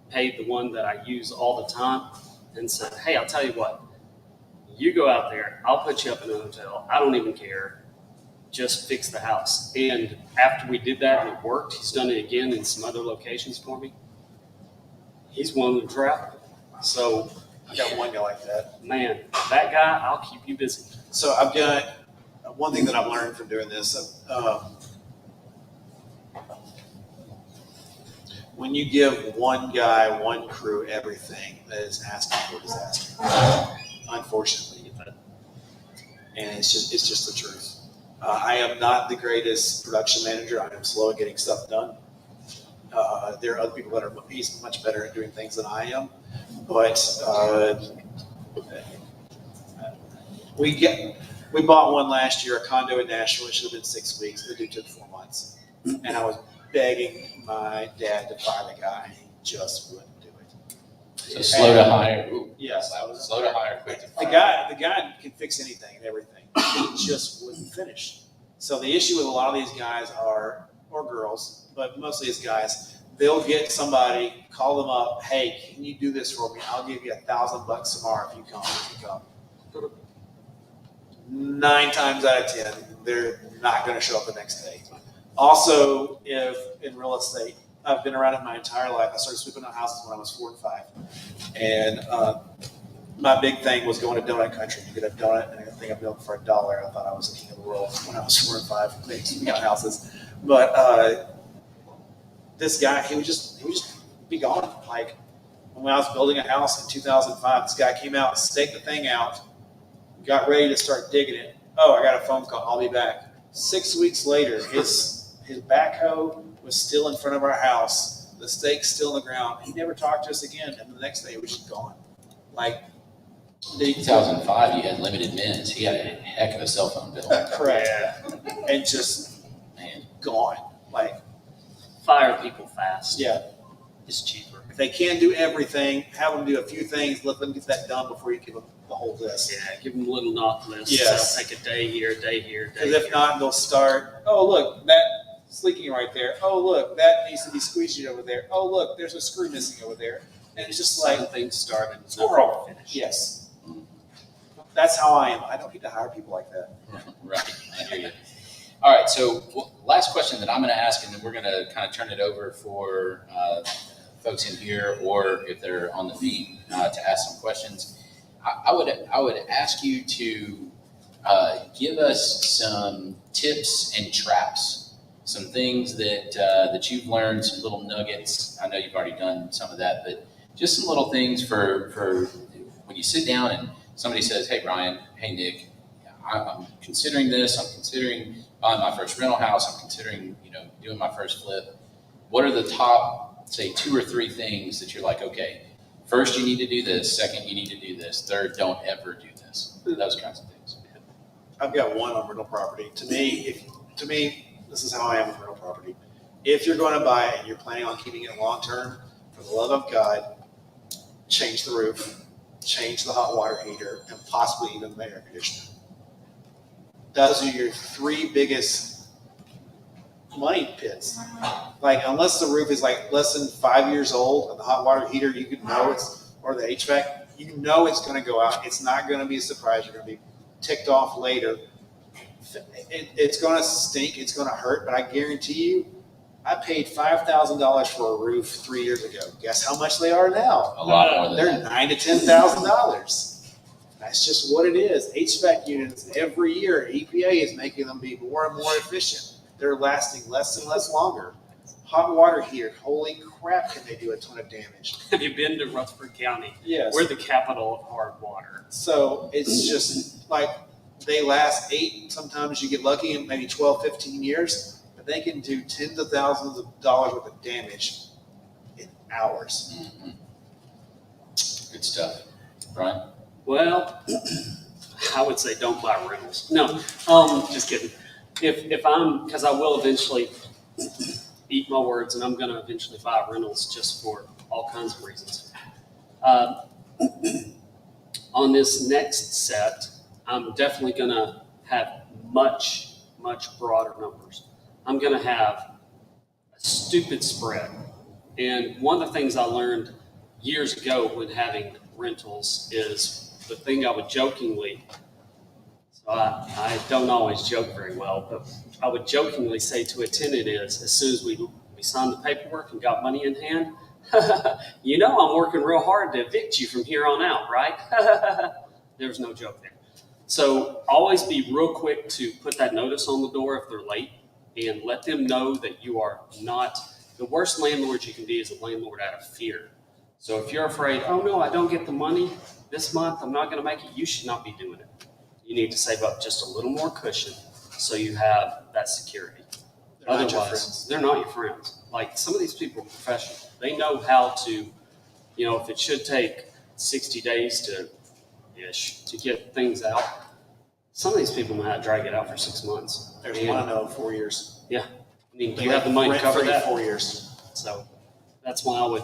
paid the one that I use all the time and said, hey, I'll tell you what, you go out there, I'll put you up in a hotel. I don't even care. Just fix the house. And after we did that and it worked, he's done it again in some other locations for me. He's won the drought. So I got one guy like that. man, that guy, I'll keep you busy. So I've got one thing that I've learned from doing this. When you give one guy, one crew everything, that is asking for disaster. Unfortunately, and it's just the truth. I am not the greatest production manager. I am slow at getting stuff done. There are other people that are much better at doing things than I am, but we bought one last year, a condo in Nashville. It should have been 6 weeks. The dude took 4 months, and I was begging my dad to fire the guy. He just wouldn't do it. So slow to hire. Ooh, Yes, slow to hire, quick to the fire. guy can fix anything and everything. He just wouldn't finish. So the issue with a lot of these guys or girls, but mostly it's guys, they'll get somebody, call them up, hey, can you do this for me? I'll give you $1,000 tomorrow if you come. 9 times out of 10, they're not going to show up the next day. Also, if in real estate, I've been around it my entire life. I started sweeping out houses when I was 4 and 5. And my big thing was going to donut country. You get a donut and a thing of milk for $1. I thought I was the king of the world when I was 4 and 5, sweeping out houses. But this guy, he would just be gone. Like when I was building a house in 2005, this guy came out, staked the thing out, got ready to start digging it. Oh, I got a phone call. I'll be back. 6 weeks later, his backhoe was still in front of our house. The stake's still in the ground. He never talked to us again. And the next day, it was just gone. Like, 2005, you had limited minutes. He had a heck of a cell phone bill. correct. Yeah. And just Man, gone. Like, Fire people fast. yeah. It's cheaper. If they can't do everything, have them do a few things. Let them get that done before you give them the whole list. Yeah, give them a little knock list. Yes. Take a day here, day here, day Because here. if not, they'll start, oh, look, that's leaking right there. Oh, look, that needs to be squeegeed over there. Oh, look, there's a screw missing over there. And it's just Seven like, things started, it's nothing horrible. finished. Yes. That's how I am. I don't need to hire people like that. right, I hear you. All right, so last question that I'm going to ask, and then we're going to kind of turn it over for folks in here, or if they're on the feed, to ask some questions. I would ask you to give us some tips and traps, some things that you've learned, some little nuggets. I know you've already done some of that, but just some little things for when you sit down and somebody says, "Hey, Brian, hey, Nick, I'm considering this. I'm considering buying my first rental house. I'm considering, doing my first flip." What are the top, say, 2 or 3 things that you're like, okay, first you need to do this, second you need to do this, third don't ever do this, those kinds of things. I've got one on rental property. To me, this is how I am with rental property. If you're going to buy it and you're planning on keeping it long term, for the love of God, change the roof, change the hot water heater, and possibly even the air conditioner. Those are your 3 biggest money pits. Like, unless the roof is like less than 5 years old and the hot water heater, you can know or the HVAC, you know it's going to go out. It's not going to be a surprise. You're going to be ticked off later. It's going to stink. It's going to hurt. But I guarantee you, I paid $5,000 for a roof 3 years ago. Guess how much they are now? A lot more than They're that. $9,000 to $10,000. That's just what it is. HVAC units, every year, EPA is making them be more and more efficient. They're lasting less and less longer. Hot water heater, holy crap, can they do a ton of damage? Have you been to Rutherford County? Yes. We're the capital of hard water. So it's just like they last 8, sometimes you get lucky, in maybe 12, 15 years, but they can do tens of thousands of dollars worth of damage in hours. Mhm. Good stuff. Brian? Well, I would say don't buy rentals. No, just kidding. Because I will eventually eat my words, and I'm going to eventually buy rentals just for all kinds of reasons. On this next set, I'm definitely going to have much, much broader numbers. I'm going to have a stupid spread. And one of the things I learned years ago when having rentals is the thing I would jokingly, so I don't always joke very well, but I would jokingly say to a tenant is, as soon as we signed the paperwork and got money in hand, I'm working real hard to evict you from here on out, right? There's no joke there. So always be real quick to put that notice on the door if they're late and let them know that you are not, the worst landlord you can be is a landlord out of fear. So if you're afraid, oh no, I don't get the money this month, I'm not going to make it, you should not be doing it. You need to save up just a little more cushion so you have that security. They're not your Otherwise, friends. they're not your friends. Like, some of these people are professional. They know how to, if it should take 60 days to get things out, some of these people know how to drag it out for 6 months. There's And, one I know, 4 years. I mean, do you have the money to cover Rent-free that? 4 years. So that's why I would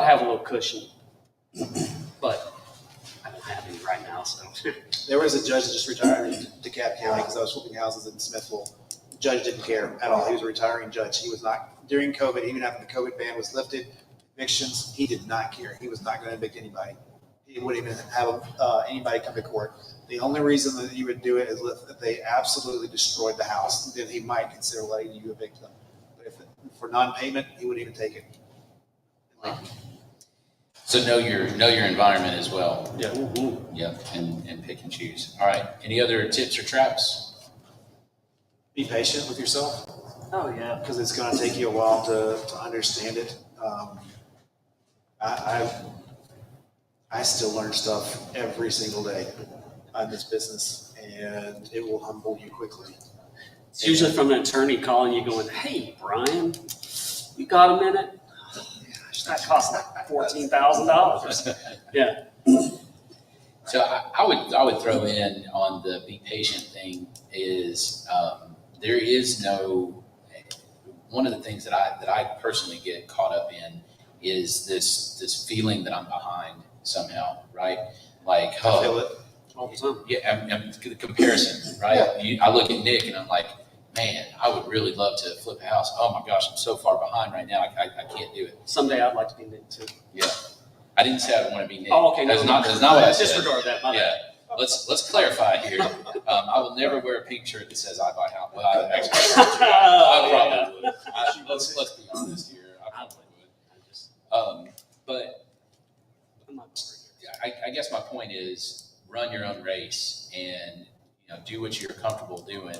have a little cushion, but I don't have any right now. So There was a judge that just retired in DeKalb County because I was flipping houses in Smithville. The judge didn't care at all. He was a retiring judge. He was not during COVID, even after the COVID ban was lifted, evictions, he did not care. He was not going to evict anybody. He wouldn't even have anybody come to court. The only reason that he would do it is if they absolutely destroyed the house. Then he might consider letting you evict them. But if for non-payment, he wouldn't even take it. So know your environment as well. Yeah. Yep, and pick and choose. All right. Any other tips or traps? Be patient with yourself, Oh, yeah. because it's going to take you a while to understand it. I still learn stuff every single day on this business, and it will humble you quickly. It's usually from an attorney calling you going, hey, Brian, you got a minute? That costs like $14,000. Yeah. So I would throw in on the be patient thing is there is no, one of the things that I personally get caught up in is this feeling that I'm behind somehow, right? Like, I feel it. All the time. yeah, I'm the comparison, right? I look at Nick and I'm like, man, I would really love to flip a house. Oh my gosh, I'm so far behind right now. I can't do it. Someday I'd like to be Nick too. Yeah. I didn't say I want to be Nick. Oh, okay. That's not what I said. Disregard that. My Yeah. bad. Let's clarify here. I will never wear a pink shirt that says I buy house. Well, I probably would. Let's be honest here. I probably would. But I'm not I guess my point is run your own race and do what you're comfortable doing,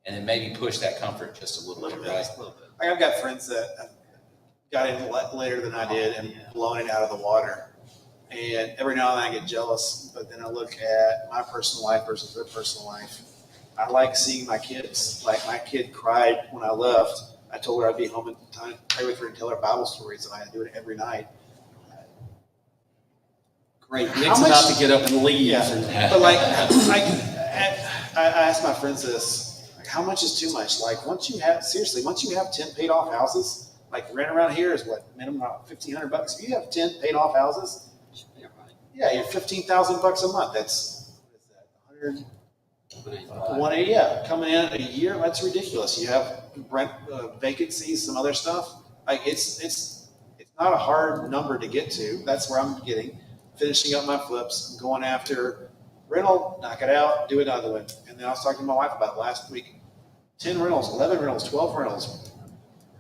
and then maybe push that comfort just a little bit, right? a little bit. Like I've got friends that have got in later than I did and blown it out of the water. And every now and then I get jealous, but then I look at my personal life versus their personal life. I like seeing my kids. Like my kid cried when I left. I told her I'd be home in time to pray with her and tell her Bible stories, and I do it every night. Great. Nick's about to get up and leave. Yeah. But like I asked my friends this, like, how much is too much? Like once you have 10 paid off houses, like rent around here is what, minimum about $1,500. If you have 10 paid off houses, yeah, you're $15,000 a month. That's what is that, 180, yeah, coming in a year. That's ridiculous. You have rent vacancies, some other stuff. Like it's not a hard number to get to. That's where I'm getting. Finishing up my flips, I'm going after rental, knock it out, do another one. And then I was talking to my wife about it last week. 10 rentals, 11 rentals, 12 rentals.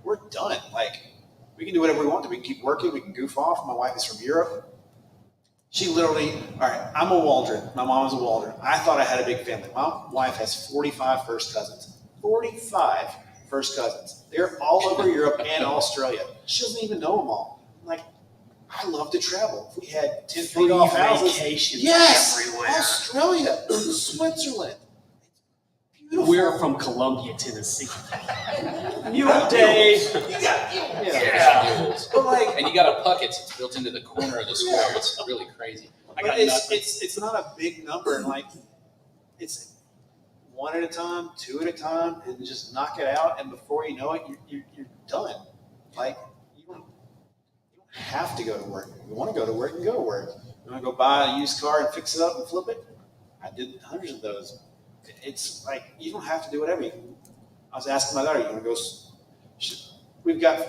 We're done. Like we can do whatever we want to. We can keep working. We can goof off. My wife is from Europe. She literally, all right, I'm a Waldron. My mom is a Waldron. I thought I had a big family. My wife has 45 first cousins. 45 first cousins. They're all over Europe and Australia. She doesn't even know them all. I'm like, I love to travel. If we had 10 paid off houses. Vacations Yes, everywhere. Australia, Switzerland. It's beautiful. We're from Columbia, Tennessee. Mule Day. Yeah. But like, And you got a Puckett's. It's built into the corner of the square. It's really crazy. I but got nothing. it's not a big number, and like it's one at a time, two at a time, and just knock it out. And before you know it, you're done. Like you don't have to go to work. If you want to go to work, you go to work. You want to go buy a used car and fix it up and flip it? I did hundreds of those. It's like you don't have to do whatever. I was asking my daughter, you want to go? We've got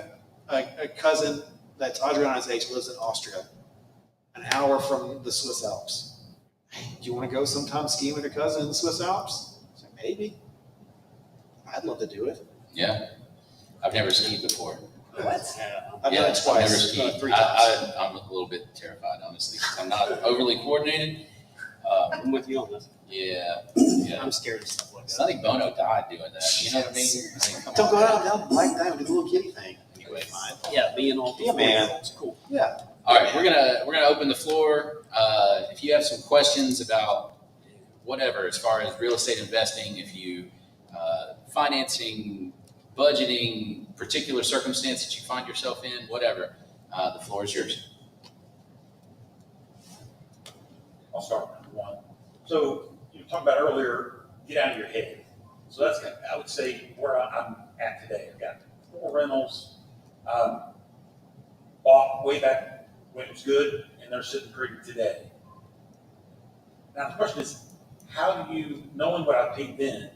a cousin that's Adriana's age, lives in Austria, an hour from the Swiss Alps. Hey, do you want to go sometime skiing with your cousin in the Swiss Alps? I said, maybe. I'd love to do it. Yeah. I've never skied before. What? Yeah. I've Yeah, done it twice. I've never skied. 3 times. I'm a little bit terrified, honestly, because I'm not overly coordinated. I'm with you on this. Yeah. I'm scared of stuff like that. Sonny Bono died doing that. You know what I mean? Come Don't on. go out down like that. Do the little kitty thing. Anyway. Fine. Yeah, being all Be a man. It's cool. Yeah. All right, we're gonna open the floor. If you have some questions about whatever, as far as real estate investing, if you financing, budgeting, particular circumstance that you find yourself in, whatever, the floor is yours. I'll start with one. So you talked about earlier, get out of your head. So that's, I would say, where I'm at today. I've got 4 rentals, bought way back when it was good, and they're sitting pretty today. Now the question is, how do you, knowing what I paid then,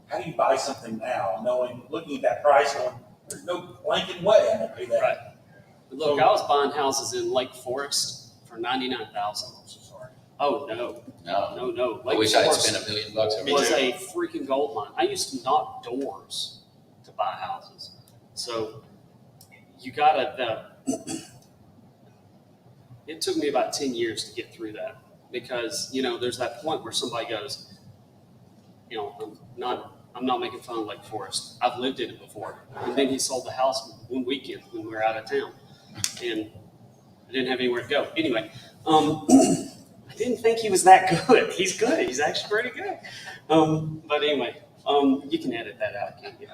how do you buy something now, looking at that price, going, There's no blanket way I'm gonna pay that. Right. But look, I was buying houses in Lake Forest for $99,000. I'm so sorry. Oh, no, No. no. I Lake wish I had Forest spent $1 million over It was there. a freaking gold mine. I used to knock doors to buy houses. So you gotta, it took me about 10 years to get through that because, there's that point where somebody goes, I'm not making fun of Lake Forest. I've lived in it before. And then he sold the house one weekend when we were out of town and I didn't have anywhere to go. Anyway, I didn't think he was that good. He's good. He's actually pretty good. But anyway, you can edit that out, can't you?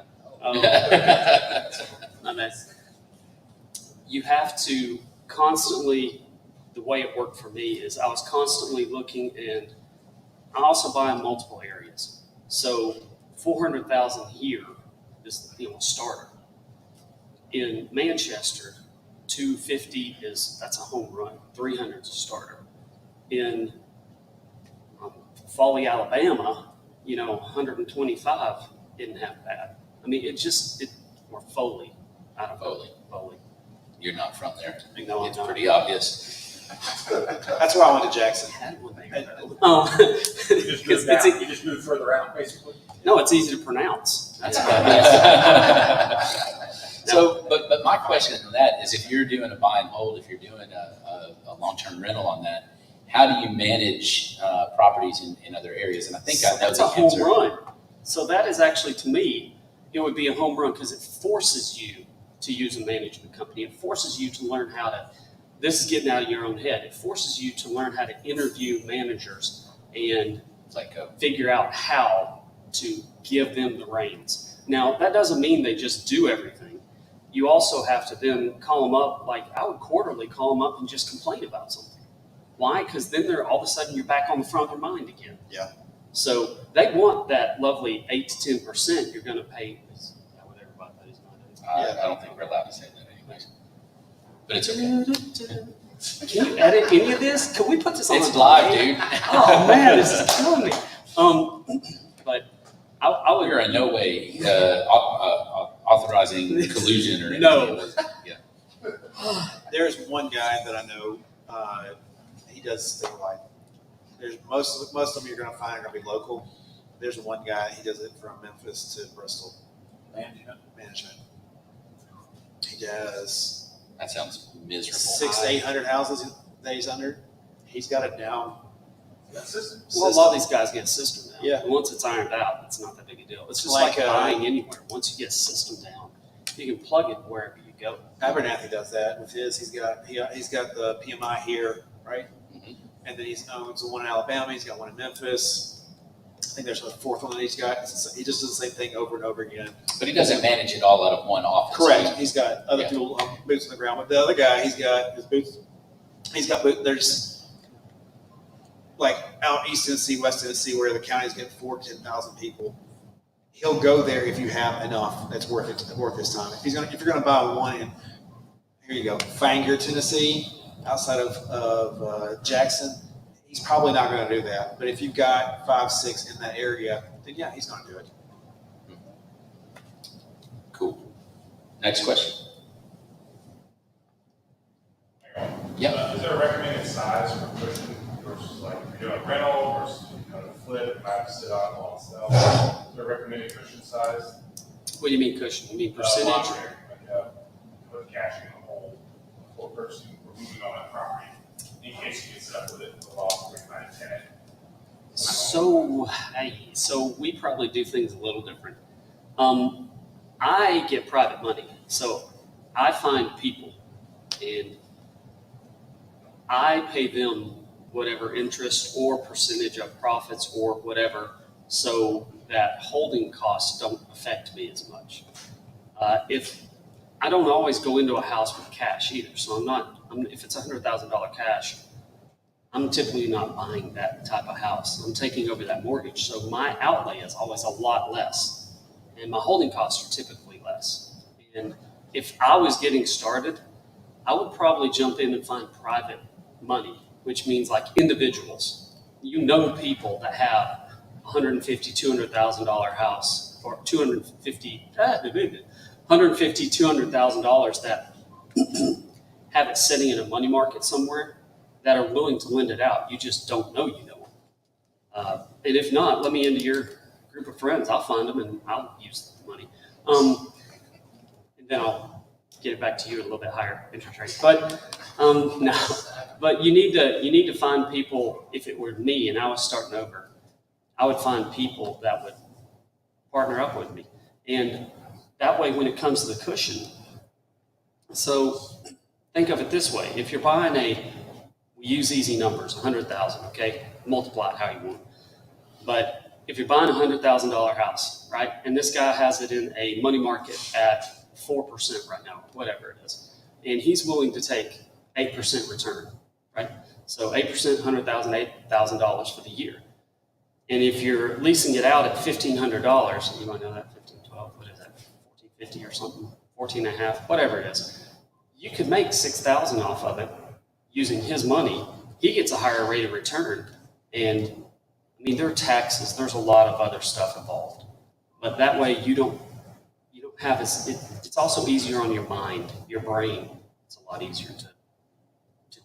You have to constantly, the way it worked for me is I was constantly looking, and I also buy in multiple areas. So 400,000 here is a starter. In Manchester, 250 that's a home run. 300 is a starter. In Foley, Alabama, 125 isn't half bad. I mean, or Foley, I don't know. Foley. You're not from there. No, I'm It's not. pretty obvious. That's why I went to Jackson. Had one there. You just moved further out, basically. No, it's easy to pronounce. That's So, but my question on that is, if you're doing a buy and hold, if you're doing a long-term rental on that, how do you manage properties in other areas? And I think I know That's the a home answer. run. So that is actually, to me, it would be a home run because it forces you to use a management company. It forces you to learn this is getting out of your own head. It forces you to learn how to interview managers and figure out how to give them the reins. Now, that doesn't mean they just do everything. You also have to then call them up. Like I would quarterly call them up and just complain about something. Why? Because then all of a sudden you're back on the front of their mind again. Yeah. So they want that lovely 8 to 10% you're going to pay. Is that what everybody pays nowadays? I don't think we're allowed to say that anyways. But it's okay. Can you edit any of this? Can we put this on? It's live, dude. Oh man, this is killing me. But I would. We're in no way authorizing collusion or anything. No. Yeah. There's one guy that I know, he does statewide. There's most of them you're going to find are going to be local. There's one guy, he does it from Memphis to Bristol. Management. He does That sounds miserable. 600 to 800 houses that he's under. He's got it down. Well, a lot of these guys get a system down. Yeah. And once it's ironed out, it's not that big a deal. It's just Like, like buying anywhere. Once you get a system down, you can plug it wherever you go. Abernathy does that with his. He's got the PMI here, right? Mhm. And then he owns the one in Alabama. He's got one in Memphis. I think there's a fourth one that he's got. He just does the same thing over and over again. But he doesn't manage it all out of one office. Correct. He's got other Yeah. people boots on the ground. But the other guy, he's got his boots. He's got boots. There's like out East Tennessee, West Tennessee, where the county's getting 4,000 to 10,000 people. He'll go there if you have enough that's worth his time. If you're gonna buy one in, here you go, Fanger, Tennessee, outside of Jackson, he's probably not going to do that. But if you've got 5, 6 in that area, then yeah, he's going to do it. Cool. Next question. Yeah. Is there a recommended size for cushion versus like if you're doing a rental versus kind of flip, and have to sit on while it's sell? Is there a recommended cushion size? What do you mean cushion? You mean percentage? Put cash in the hole for a person or moving on that property in case you get stuck with it, the loss of my tenant. So we probably do things a little different. I get private money, so I find people and I pay them whatever interest or percentage of profits or whatever, so that holding costs don't affect me as much. If I don't always go into a house with cash either, so if it's $100,000 cash, I'm typically not buying that type of house. I'm taking over that mortgage, so my outlay is always a lot less, and my holding costs are typically less. And if I was getting started, I would probably jump in and find private money, which means like individuals. You know people that have $150,000, $200,000 house, or $150,000, $200,000 that have it sitting in a money market somewhere that are willing to lend it out. You just don't know you know them. And if not, let me into your group of friends. I'll find them and I'll use the money. And then I'll get it back to you at a little bit higher interest rate. But no, but you need to find people. If it were me and I was starting over, I would find people that would partner up with me. And that way, when it comes to the cushion, so think of it this way. If you're buying we use easy numbers, 100,000, okay? Multiply it how you want. But if you're buying a $100,000 house, right? And this guy has it in a money market at 4% right now, whatever it is. And he's willing to take 8% return, right? So 8%, $100,000, $8,000 for the year. And if you're leasing it out at $1,500, you might know that, 15, 12, what is that, 1450 or something, 14 and a half, whatever it is. You could make $6,000 off of it using his money. He gets a higher rate of return. And I mean, there are taxes, there's a lot of other stuff involved. But that way you don't have it's also easier on your mind, your brain. It's a lot easier to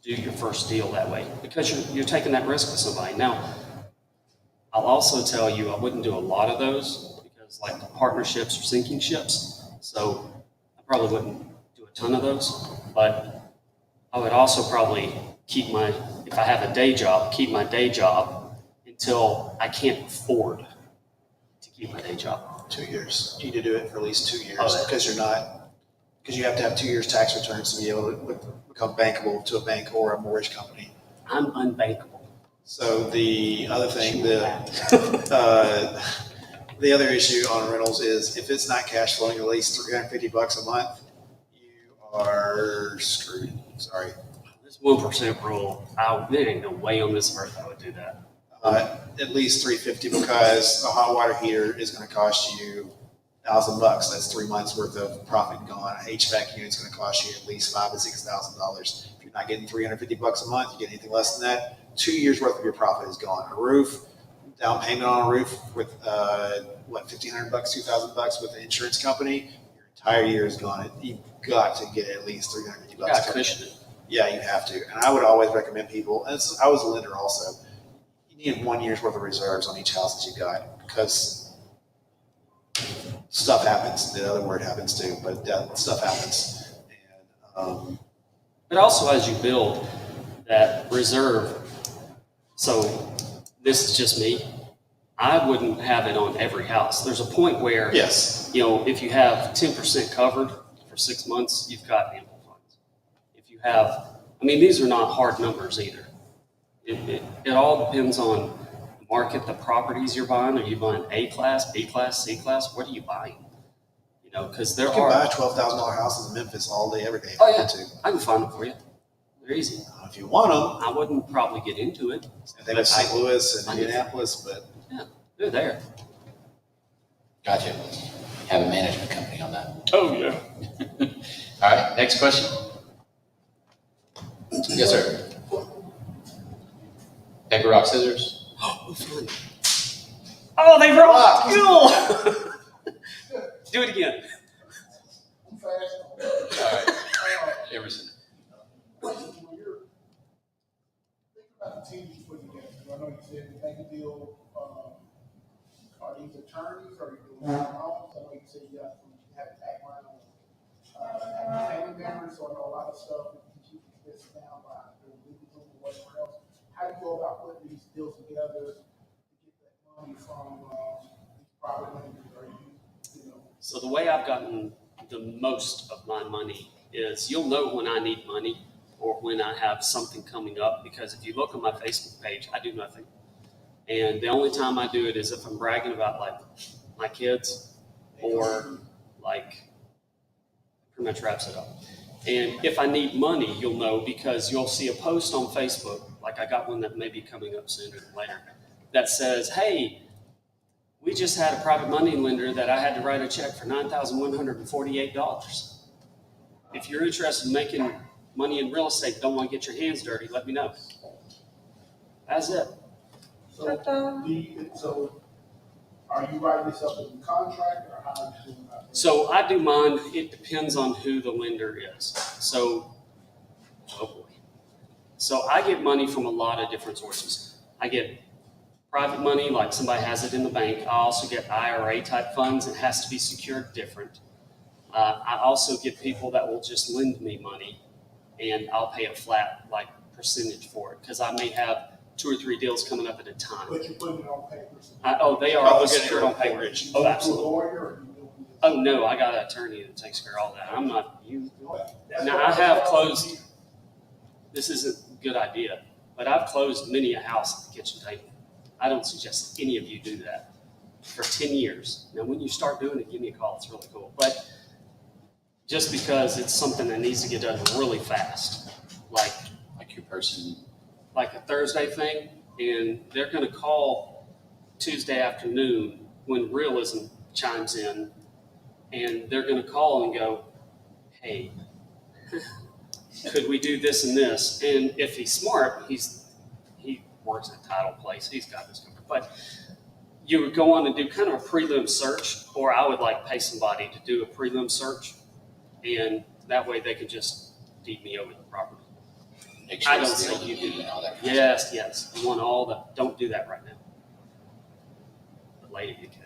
do your first deal that way because you're taking that risk with somebody. Now, I'll also tell you, I wouldn't do a lot of those because like partnerships or sinking ships. So I probably wouldn't do a ton of those, but I would also probably if I have a day job, keep my day job until I can't afford to keep my day job. 2 years. You need to do it for at least 2 years Oh, because you have to have 2 years tax returns to be able to become bankable to a bank or a mortgage company. I'm unbankable. So the other thing, the other issue on rentals is if it's not cash flowing at least $350 a month, you are screwed. Sorry. This 1% rule, there ain't no way on this earth I would do that. At least $350 because a hot water heater is going to cost you $1,000. That's 3 months worth of profit gone. An HVAC unit is going to cost you at least $5,000 to $6,000. If you're not getting $350 a month, you get anything less than that, 2 years worth of your profit is gone. A roof, down payment on a roof with $1,500, $2,000 with an insurance company, your entire year is gone. You've got to get at least $350. You got to cushion it. Yeah, you have to. And I would always recommend people. And I was a lender also. You need 1 year's worth of reserves on each house that you got because stuff happens. The other word happens too, but stuff happens. And But also as you build that reserve, so this is just me, I wouldn't have it on every house. There's a point where, yes, if you have 10% covered for 6 months, you've got ample funds. If you have, these are not hard numbers either. It all depends on the market, the properties you're buying. Are you buying A class, B class, C class? What are you buying? Because you can buy $12,000 houses in Memphis all day, every day. Oh yeah, I can find them for you. They're easy. If you want them, I wouldn't probably get into it. I think it's St. Louis and Indianapolis, but yeah, they're there. Gotcha. Have a management company on that. Oh yeah. All right, next question. Yes, sir. Paper, rock, scissors. Oh, fun. Oh, they rocked. Cool. Do it again. All right. Emerson. Question when you're thinking about the team you put together. I know you said you make a deal. Are these attorneys or are you doing homes? I know you said you have a background on family members, so I know a lot of stuff that you keep this down by doing legal or whatever else. How do you go about putting these deals together to get that money from these private lenders? Are you know? So the way I've gotten the most of my money is you'll know when I need money or when I have something coming up, because if you look on my Facebook page, I do nothing. And the only time I do it is if I'm bragging about like my kids or like pretty much wraps it up. And if I need money, you'll know because you'll see a post on Facebook, like I got one that may be coming up sooner than later, that says, hey, we just had a private money lender that I had to write a check for $9,148. If you're interested in making money in real estate, don't want to get your hands dirty, let me know. That's it. So Are you writing this up in the contract, or how are you doing that? So I do mine, it depends on who the lender is. So, oh boy. So I get money from a lot of different sources. I get private money, like somebody has it in the bank. I also get IRA type funds. It has to be secured different. I also get people that will just lend me money, and I'll pay a flat percentage for it because I may have 2 or 3 deals coming up at a time. But you're putting it on paper. So They are all secured on paper. you Oh, go to a absolutely. lawyer, or you do this? Oh no, I got an attorney that takes care of all that. I'm not you. Now I have closed. This isn't a good idea, but I've closed many a house at the kitchen table. I don't suggest any of you do that for 10 years. Now, when you start doing it, give me a call. It's really cool. But just because it's something that needs to get done really fast, like your person. like a Thursday thing, and they're going to call Tuesday afternoon when realism chimes in, and they're going to call and go, hey, could we do this and this? And if he's smart, he works at a title place. He's got this covered. But you would go on and do kind of a prelim search, or I would pay somebody to do a prelim search, and that way they could just deed me over the property. Make sure I don't it's the think you LDU do. and all that kind of stuff. Yes. You want all the, don't do that right now. But later you can.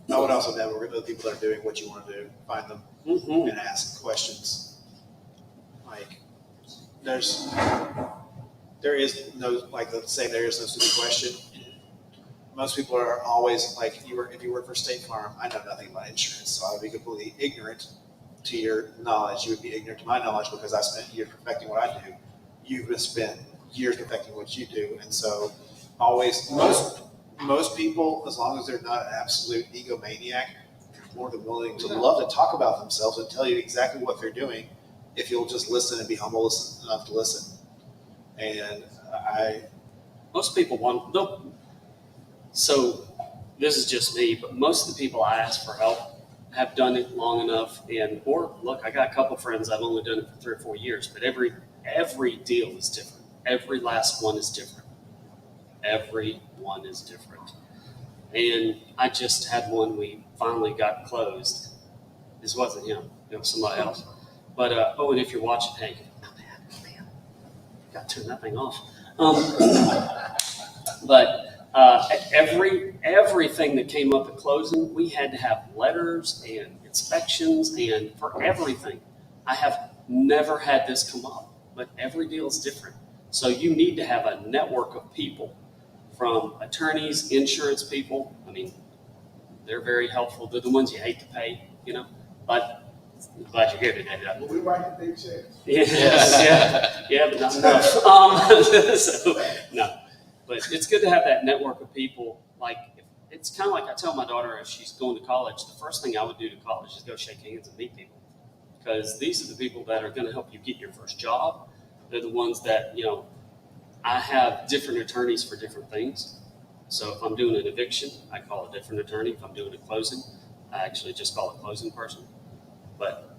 I would also network with the people that are doing what you want to do, find them Mm-hmm. and ask questions. Like, there is no, there is no stupid question. Most people are always if you work for State Farm, I know nothing about insurance, so I would be completely ignorant to your knowledge. You would be ignorant to my knowledge because I spent years perfecting what I do. You've spent years perfecting what you do. And so most people, as long as they're not an absolute egomaniac, are more than willing to love to talk about themselves and tell you exactly what they're doing if you'll just listen and be humble enough to listen. And Most people so this is just me, but most of the people I ask for help have done it long enough, or look, I got a couple friends I've only done it for 3 or 4 years, but every deal is different. Every last one is different. Every one is different. And I just had one we finally got closed. This wasn't him, it was somebody else. But and if you're watching, hey, not bad, man, got to turn that thing off. But everything that came up at closing, we had to have letters and inspections and for everything. I have never had this come up, but every deal is different. So you need to have a network of people, from attorneys, insurance people. I mean, they're very helpful. They're the ones you hate to pay, but I'm glad you're here today, Doug. We write the big checks. Yeah, but not enough. So, no. But it's good to have that network of people. It's kind of like I tell my daughter if she's going to college, the first thing I would do to college is go shake hands and meet people. Because these are the people that are going to help you get your first job. They're the ones that, I have different attorneys for different things. So if I'm doing an eviction, I call a different attorney. If I'm doing a closing, I actually just call a closing person. But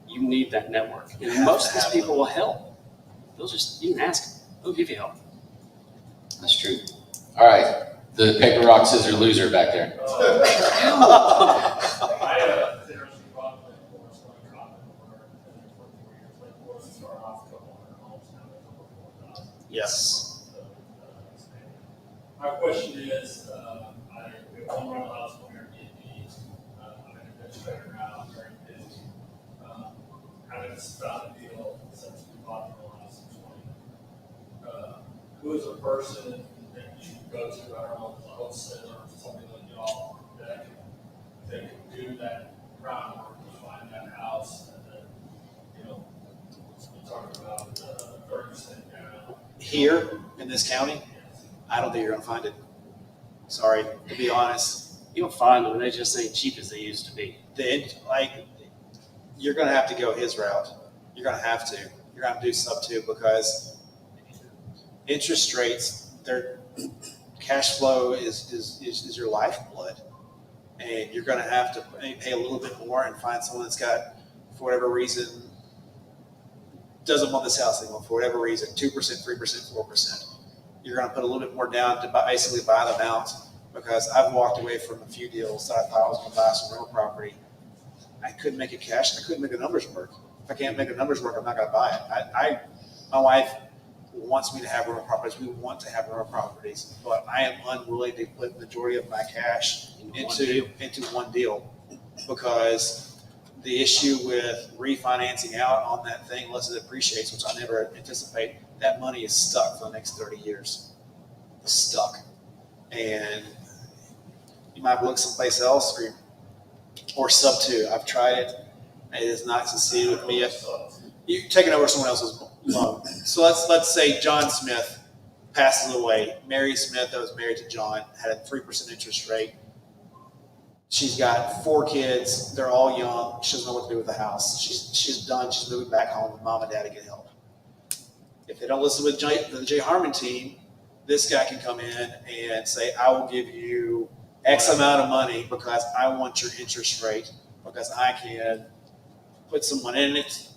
you need that network. And most of these people will help. You can ask them. They'll give you help. That's true. All right. The paper, rock, scissors loser back there. Yes. My question is, we have one rental house, one Airbnb. I'm an administrator now, I'm very busy. Haven't found a deal since we bought the rental house in 20. Who is a person that you should go to, I don't know, a wholesaler or something like y'all, that can do that groundwork to find that house, and then, we talked about 30% down. here in this county, I don't think you're gonna find it. Sorry, to be honest. You'll find them. They just ain't cheap as they used to be. You're gonna have to go his route. You're gonna have to. You're gonna have to do sub 2 because interest rates, their cash flow is your lifeblood, and you're gonna have to pay a little bit more and find someone that's got, for whatever reason, doesn't want this house anymore for whatever reason, 2%, 3%, 4%. You're gonna put a little bit more down to basically buy them out, because I've walked away from a few deals that I thought I was gonna buy some rental property. I couldn't make it cash, I couldn't make the numbers work. If I can't make the numbers work, I'm not gonna buy it. My wife wants me to have rental properties, we want to have rental properties, but I am unwilling to put the majority of my cash into one deal. Because the issue with refinancing out on that thing, unless it appreciates, which I never anticipate, that money is stuck for the next 30 years. It's stuck. And you might look someplace else or sub two. I've tried it. It has not succeeded with me yet. You're taking over someone else's loan. So let's say John Smith passes away. Mary Smith, that was married to John, had a 3% interest rate. She's got 4 kids. They're all young. She doesn't know what to do with the house. She's done. She's moving back home with mom and dad to get help. If they don't listen with the Jay Harmon team, this guy can come in and say, I will give you X amount of money because I want your interest rate, because I can put someone in it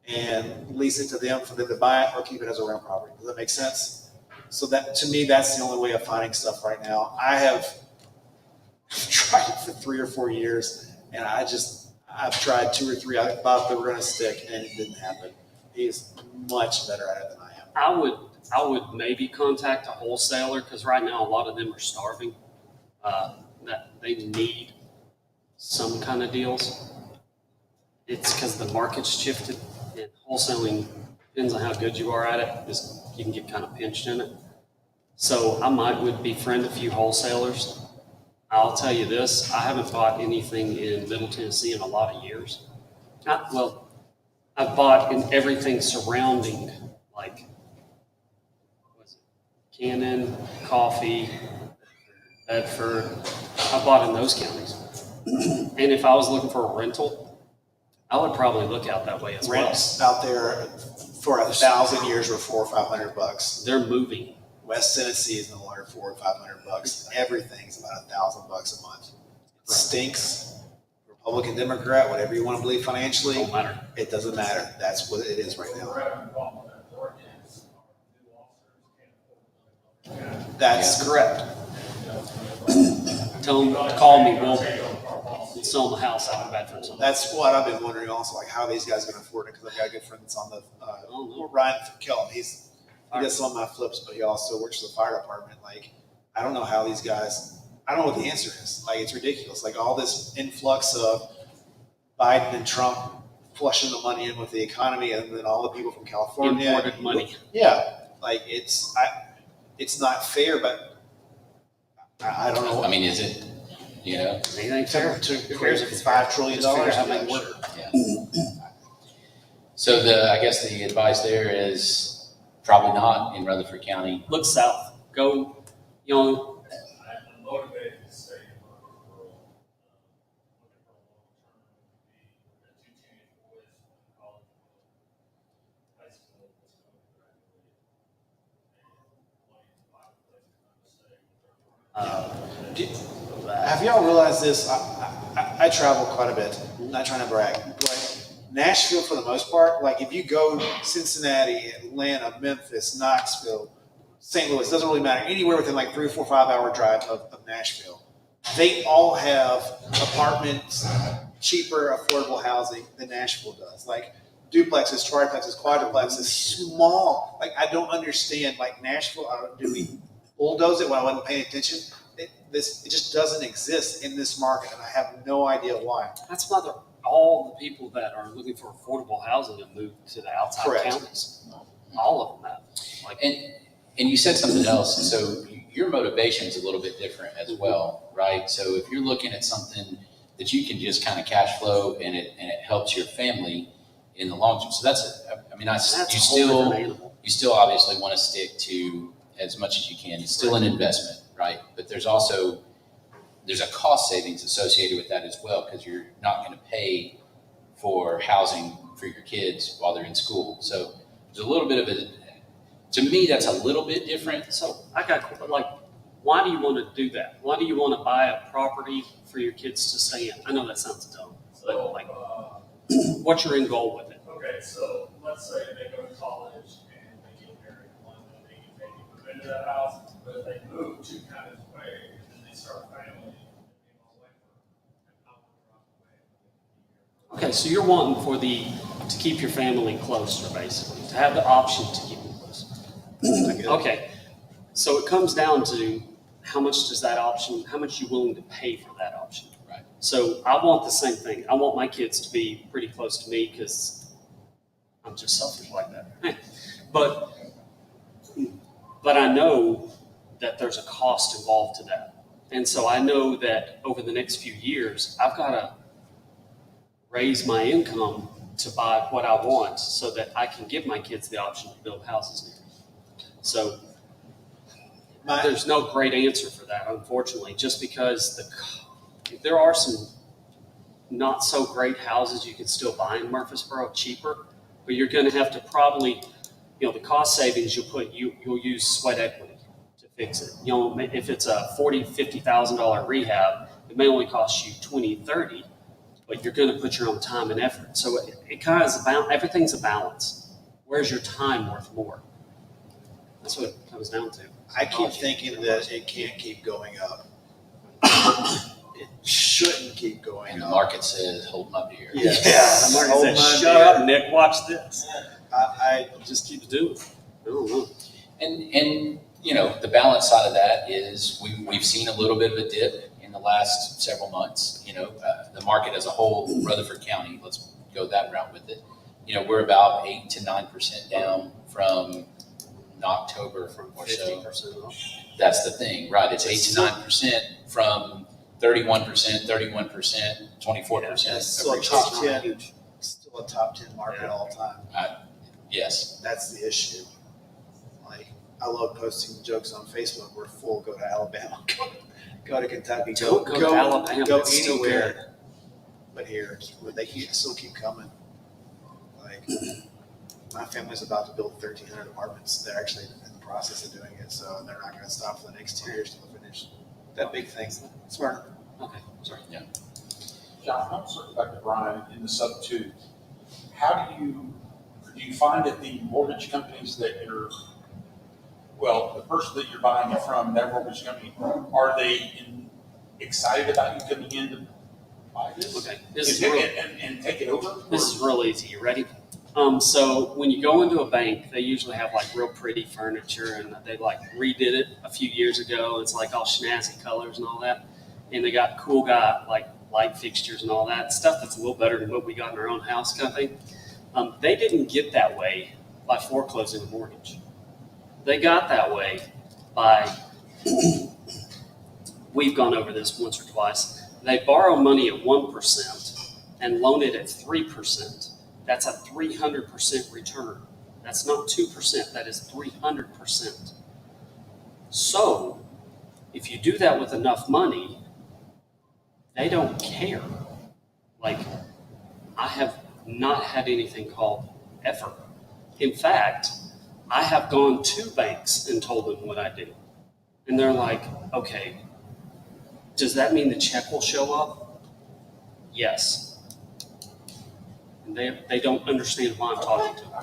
and lease it to them for them to buy it or keep it as a rental property. Does that make sense? So that, to me, that's the only way of finding stuff right now. I've tried it for 3 or 4 years, and I've tried 2 or 3. I thought they were going to stick, and it didn't happen. He's much better at it than I am. I would maybe contact a wholesaler, because right now a lot of them are starving. That they need some kind of deals. It's because the market's shifted, and wholesaling, depends on how good you are at it, you can get kind of pinched in it. So I would befriend a few wholesalers. I'll tell you this, I haven't bought anything in Middle Tennessee in a lot of years. I've bought in everything surrounding, like, Cannon, Coffee, Bedford. I bought in those counties. And if I was looking for a rental, I would probably look out that way as well. Rents out there for 1,000 years were $400 or $500. They're moving. West Tennessee is no longer $400 or $500. Everything's about $1,000 a month. It stinks. Republican, Democrat, whatever you want to believe financially, Don't matter. it doesn't matter. That's what it is right now. That's correct. Tell them to call me. We'll sell them a house out in Bedford. That's what I've been wondering also, like how these guys are going to afford it, because I've got a good friend that's on the, Ryan Kellum. He does some of my flips, but he also works for the fire department. Like, I don't know how these guys, I don't know what the answer is. Like, it's ridiculous. Like, all this influx of Biden and Trump flushing the money in with the economy, and then all the people from California. Imported money. Yeah. Like, it's not fair, but I don't know. I mean, is it, you know? Anything fair? Who cares if it's $5 trillion? Just figure out how to Yeah, make sure. Yeah. So I guess the advice there is probably not in Rutherford County. Look south. Go, I'm motivated to stay in rural. Looking for a long term would be 2 teenage boys in college, high school, was going to graduate, and wanting to find a place to come to stay with their friends. Have y'all realized this? I travel quite a bit. I'm not trying to brag, but Nashville, for the most part, like if you go Cincinnati, Atlanta, Memphis, Knoxville, St. Louis, doesn't really matter, anywhere within like 3 or 4, 5 hour drive of Nashville, they all have apartments, cheaper, affordable housing than Nashville does. Like duplexes, triplexes, quadruplexes, small. Like, I don't understand. Like Nashville, do we bulldoze it when I wasn't paying attention? It just doesn't exist in this market, and I have no idea why. That's why all the people that are looking for affordable housing have moved to the outside Correct. counties. All of them have. Like, And you said something else, so your motivation is a little bit different as well, right? So if you're looking at something that you can just kind of cash flow and it helps your family in the long term. So you still obviously want to stick to as much as you can. It's still an investment, right? But there's a cost savings associated with that as well, because you're not going to pay for housing for your kids while they're in school. So there's a little bit of to me, that's a little bit different. so I got, like, why do you want to do that? Why do you want to buy a property for your kids to stay in? I know that sounds dumb, but So, like, what's your end goal with it? okay, so let's say they go to college and they get married in London, they get maybe move into that house, but if they move 2 counties away, and then Okay, so you're wanting to keep your family closer, basically, to have the option to keep them closer. Okay, so it comes down to how much you're willing to pay for that option. Right. So I want the same thing. I want my kids to be pretty close to me because I'm just selfish like that. But I know that there's a cost involved to that. And so I know that over the next few years, I've got to raise my income to buy what I want so that I can give my kids the option to build houses near me. So there's no great answer for that, unfortunately, just because there are some not so great houses you can still buy in Murfreesboro cheaper, but you're going to have to probably, the cost savings you'll use sweat equity to fix it. If it's a $40,000, $50,000 rehab, it may only cost you $20,000, $30,000, but you're going to put your own time and effort. So it kind of is everything's a balance. Where's your time worth more? That's what it comes down to. I keep thinking that it can't keep going up. It shouldn't keep going And the up. market says, hold my beer. Yes. The market Hold says, my shut beer. up, Nick, watch this. I It just keeps doing it. I don't know. And the balance side of that is we've seen a little bit of a dip in the last several months. The market as a whole, Rutherford County, let's go that route with it. We're about 8 to 9% down from October or so. 50% off. That's the thing, right? It's 8 to 9% from 31%, 24%. It's still a top 10, still a top 10 market all time. Yes. That's the issue. Like, I love posting jokes on Facebook. We're full. Go to Alabama. Go to Kentucky. Don't go to Alabama. Go It's still anywhere. But here, they still keep coming. Like, my family's about to build 1,300 apartments. They're actually in the process of doing it, so they're not going to stop for the next 2 years to finish that big thing. Smart. Okay, sorry. Yeah. John, I'm circling back to Brian in the sub two. How do you find that the mortgage companies that the person that you're buying it from, that mortgage company, are they excited about you coming in to buy this? Okay, And take it over? This is real easy. You ready? So when you go into a bank, they usually have like real pretty furniture, and they like redid it a few years ago. It's like all snazzy colors and all that, and they got cool like light fixtures and all that stuff that's a little better than what we got in our own house kind of thing. They didn't get that way by foreclosing a mortgage. They got that way by, we've gone over this once or twice, they borrow money at 1% and loan it at 3%. That's a 300% return. That's not 2%, that is 300%. So if you do that with enough money, they don't care. Like, I have not had anything called ever. In fact, I have gone to banks and told them what I do. And they're like, okay, does that mean the check will show up? Yes. And they don't understand why I'm talking to them.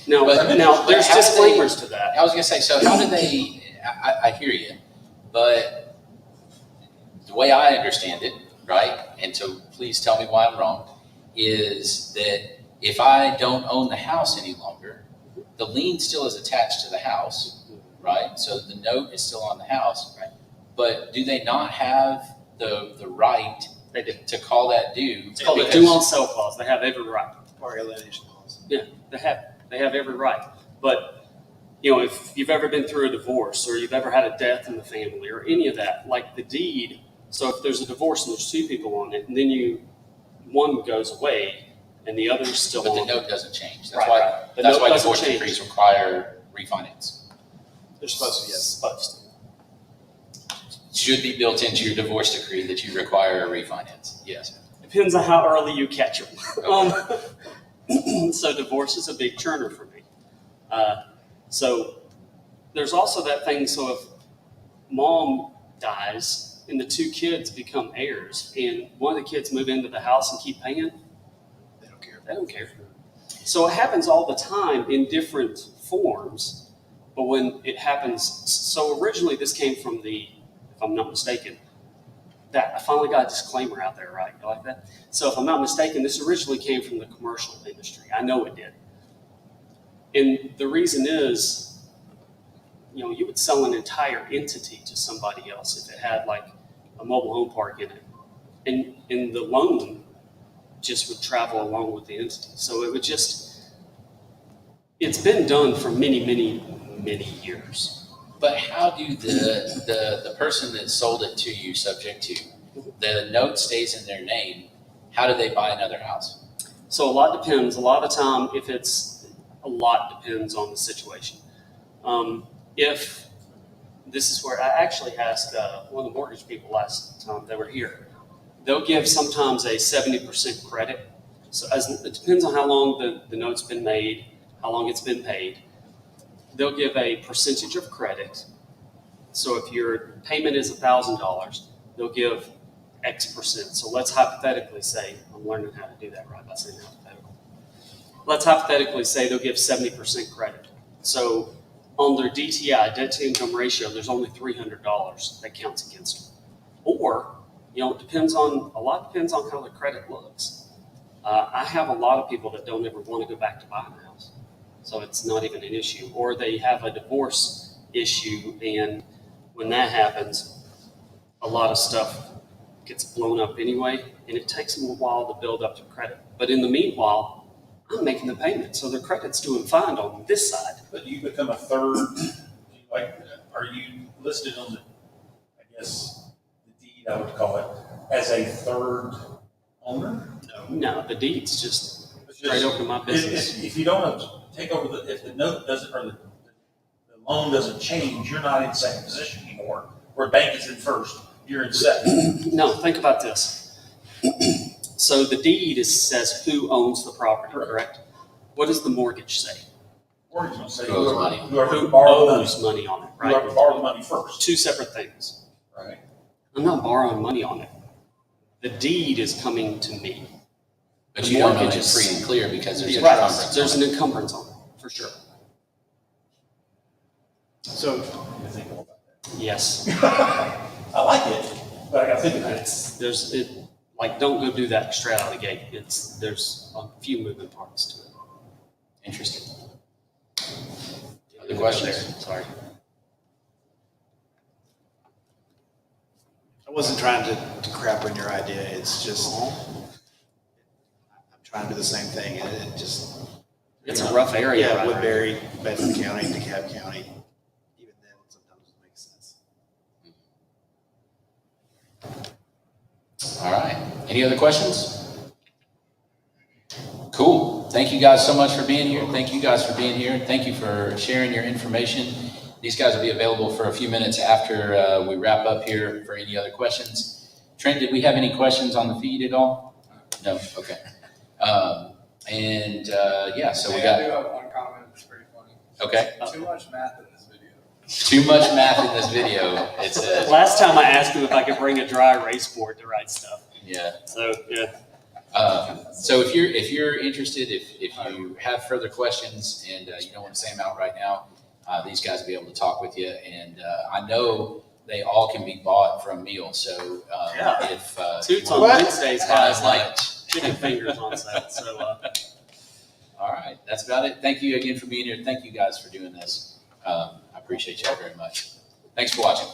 Now, there's how do disclaimers to that. I was going to say, so how do they, I hear you, but the way I understand it, right, and so please tell me why I'm wrong, is that if I don't own the house any longer, the lien still is attached to the house, right? So the note is still on the house, right? But do they not have the right to call that due? It's called a due on sale clause. They have every right. Or alienation clause. Yeah, they have every right. But if you've ever been through a divorce or you've ever had a death in the family or any of that, like the deed. So if there's a divorce and there's two people on it, and then one goes away and the other's still But on. the note doesn't change. That's Right, why right. The that's note why doesn't divorce change. decrees require refinance. They're supposed to, yes. Supposed to. Should be built into your divorce decree that you require a refinance. Yes. Depends on how early you catch them. So divorce is a big churner for me. So there's also that thing. So if mom dies and the two kids become heirs, and one of the kids move into the house and keep paying, They don't care. they don't care. So it happens all the time in different forms. But when it happens, so originally this came from if I'm not mistaken, I finally got a disclaimer out there, right? You like that? So if I'm not mistaken, this originally came from the commercial industry. I know it did. And the reason is, you would sell an entire entity to somebody else if it had like a mobile home park in it. And the loan just would travel along with the entity. So it's been done for many, many, many years. But how do the person that sold it to you, subject to, the note stays in their name, how do they buy another house? So a lot depends. A lot of the time, a lot depends on the situation. If this is where I actually asked one of the mortgage people last time they were here, they'll give sometimes a 70% credit. So it depends on how long the note's been made, how long it's been paid. They'll give a percentage of credit. So if your payment is $1,000, they'll give X percent. So let's hypothetically say, I'm learning how to do that right by saying hypothetical. Let's hypothetically say they'll give 70% credit. So on their DTI, debt to income ratio, there's only $300 that counts against them. Or, a lot depends on how the credit looks. I have a lot of people that don't ever want to go back to buying a house. So it's not even an issue. Or they have a divorce issue, and when that happens, a lot of stuff gets blown up anyway, and it takes them a while to build up their credit. But in the meanwhile, I'm making the payment, so their credit's doing fine on this side. But you become a third, are you listed on the deed, I would call it, as a third owner? No, the deed's just straight over to my business. If you don't take over if the note doesn't, or the loan doesn't change, you're not in second position anymore. Where bank is in first, you're in second. No, think about this. So the deed says who owns the property, correct? What does the mortgage say? Mortgage will say Who owes money? whoever borrowed Owes money on it, right? Whoever borrowed the money first. Two separate things. Right. I'm not borrowing money on it. The deed is coming to me. But The you don't know mortgage it's is- free and clear because there's an Right, encumbrance. there's an encumbrance on it, for sure. So, You think about that. Yes. I like it, but I gotta think about it. Don't go do that straight out of the gate. There's a few moving parts to it. Interesting. Other questions? Sorry. I wasn't trying to crap on your idea, it's just, I'm trying to do the same thing, and it just. It's a rough area. Yeah, right there. Woodbury, Bedford County, DeKalb County, even then, sometimes it makes sense. All right. Any other questions? Cool. Thank you guys so much for being here. Thank you guys for being here. Thank you for sharing your information. These guys will be available for a few minutes after we wrap up here for any other questions. Trent, did we have any questions on the feed at all? No? Okay. So we I got, do have one comment that's pretty funny. okay. Too much math in this video. Too much math in this video. It's Last time I asked him if I could bring a dry erase board to write stuff. yeah. So, yeah. So if you're interested, if you have further questions and you don't want to say them out right now, these guys will be able to talk with you. And I know they all can be bought from meal. So Yeah. if Toots you on want Wednesdays to buy has like lunch. chicken fingers on sale. So, All right, that's about it. Thank you again for being here. Thank you guys for doing this. I appreciate y'all very much. Thanks for watching.